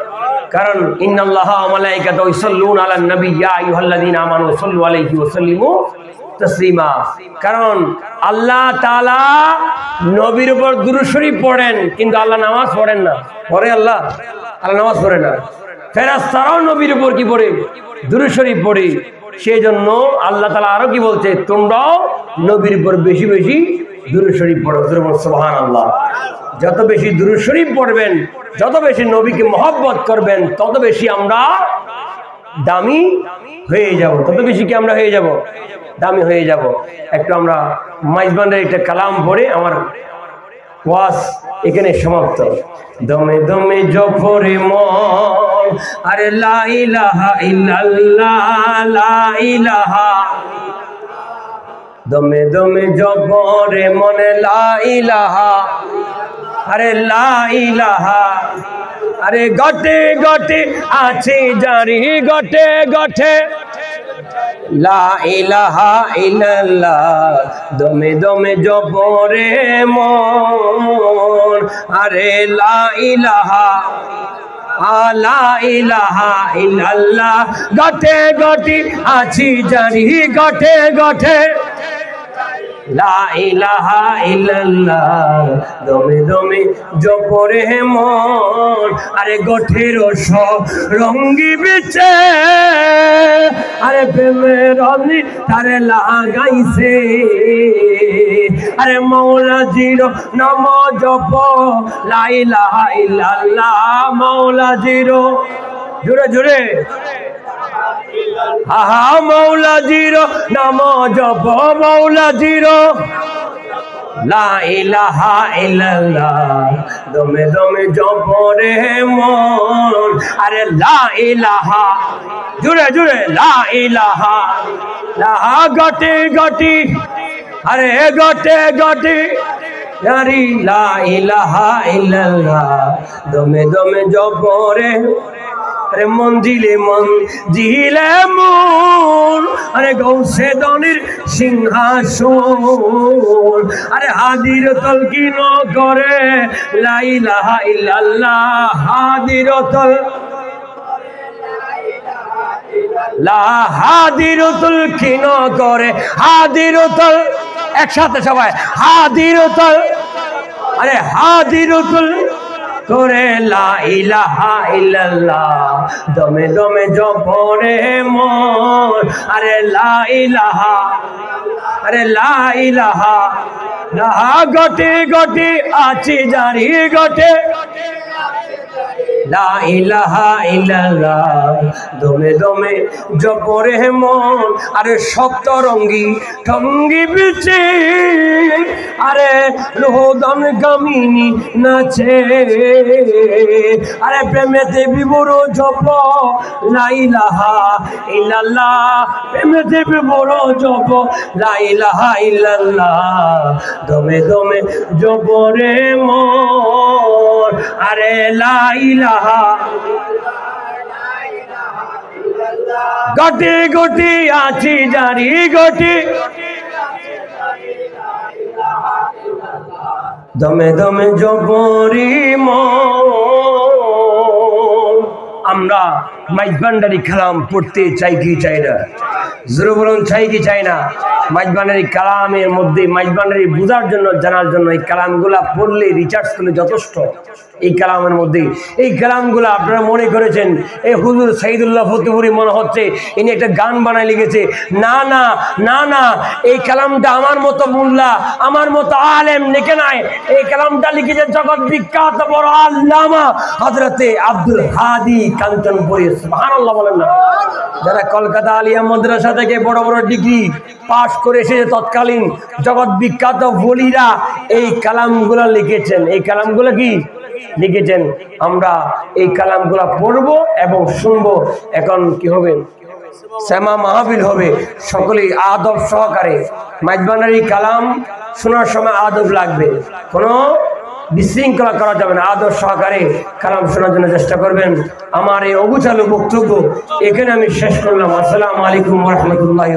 A: কারণ ইন্নাল্লাহা ওয়া মালাইকাতাহু ইউসাল্লুনা আলান নবী ইয়া আইয়ুহাল্লাযীনা আমানু সাল্লু আলাইহি ওয়া সাল্লিমু তাসলিমা। কারণ আল্লাহ তাআলা নবীর উপর দুরূদ শরীফ পড়েন, কিন্তু আল্লাহ নামাজ পড়েন না। পড়ে আল্লাহ? আল্লাহ নামাজ পড়ে না। ফেরেশতারাও নবীর উপর কি পড়ে? দুরূদ শরীফ পড়ে। সেই জন্য আল্লাহ তাআলা আরো কি বলছে? তোমরাও নবীর উপর বেশি বেশি দুরূদ শরীফ পড়ো। সুবহানাল্লাহ। যত বেশি দুরূদ শরীফ পড়বেন, যত বেশি নবীকে মহব্বত করবেন, তত বেশি আমরা দামি হয়ে যাব। তত বেশি কি আমরা হয়ে যাব? দামি হয়ে যাব। একটু আমরা মাইজবান্ডার একটা কালাম পড়ে আমার ওয়াজ এখানে সমাপ্ত। দমে দমে জপরে মন, আরে লা ইলাহা ইল্লাল্লাহ, লা ইলাহা। দমে দমে জপরে মনে লা ইলাহা, আরে লা ইলাহা। আরে গটে গটে আছে জারি, গটে গটে লা ইলাহা ইল্লাল্লাহ। দমে দমে জপরে মন, আরে লা ইলাহা, লা ইলাহা ইল্লাল্লাহ। গটে গটে আছি জারি, গটে গটে লা ইলাহা ইল্লাল্লাহ। দমে দমে জপরে মন, আরে গঠের রঙ্গি বিছে, আরে প্রেমের অগ্নি তারে লাগাইছে। আরে মৌলাজির নাম জপ, লা ইলাহা ইল্লাল্লাহ। মৌলাজির জোরে জোরে, আহা মৌলাজির নাম জপ, মৌলাজির লা ইলাহা ইল্লাল্লাহ। দমে দমে জপরে মন, আরে লা ইলাহা, জুড়ে জুড়ে লা ইলাহা, লাহা গটে গটি, আরে গটে গটি আরে লা ইলাহা ইল্লাল্লাহ। দমে দমে জপরে, আরে মঞ্জিলে মঞ্জিলে মন, আরে গৌসে দনির সিংহাসন। আরে হাদির তলকিন করে লা ইলাহা ইল্লাল্লাহ। হাদির তল লা, হাদির তলকিন করে, হাদির তল, একসাথে সবাই হাদির তল, আরে হাদির তল করে লা ইলাহা ইল্লাল্লাহ। দমে দমে জপরে মন, আরে লা ইলাহা, আরে লা ইলাহা, লাহা গটে গটে আছি জারি, গটে লা ইলাহা ইল্লাল্লাহ। দমে দমে জপরে মন, আরে সপ্তরঙ্গী ঠঙ্গি বিছে, আরে রোদন গামিনী নাচে। আরে প্রেমেতে বিবর জপ, লা ইলাহা ইল্লাল্লাহ। প্রেমেতে বিবর জপ, লা ইলাহা ইল্লাল্লাহ। দমে দমে জপরে মন, আরে লা ইলাহা, গটি গটি আছি জারি, গটি দমে দমে জপরি মন। আমরা মাইজবান্ডারি কালাম পড়তে চাই কি চাই না? জোরে বলুন, চাই কি চাই না? মাইজবান্ডারি কালামের মধ্যে মাইজবান্ডারি বোঝার জন্য, জানার জন্য এই কালামগুলা পড়লে, রিচার্জ করলে যথেষ্ট। এই কালামের মধ্যে এই কালামগুলা আপনারা মনে করেছেন এই হুজুর সাইদুল্লাহ ফতেপুরি মনে হচ্ছে ইনি একটা গান বানায় লিখেছে। না না না না, এই কালামটা আমার মতো মোল্লা, আমার মতো আলেম লিখে নাই। এই কালামটা লিখেছে জগৎ বিখ্যাত বড় আল্লামা হযরতে আব্দুল হাদী কাঞ্চনপুরী। সুবহানাল্লাহ বলেন না? যারা কলকাতা আলিয়া মাদ্রাসা থেকে বড় বড় ডিগ্রি পাশ করে এসেছে, তৎকালীন জগৎ বিখ্যাত বলিরা এই কালামগুলো লিখেছেন। এই কালামগুলো কি লিখেছেন? আমরা এই কালামগুলো পড়বো এবং শুনবো। এখন কি হবে? শ্যামা মাহফিল হবে, সকলেই আদব সহকারে। মাইজবান্ডারি কালাম শোনার সময় আদব লাগবে, কোনো বিশৃঙ্খলা করা যাবে না। আদব সহকারে কালাম শোনার জন্য চেষ্টা করবেন। আমার এই অগুচালু বক্তব্য এখানে আমি শেষ করলাম। আসসালামু আলাইকুম ওয়া রাহমাতুল্লাহি।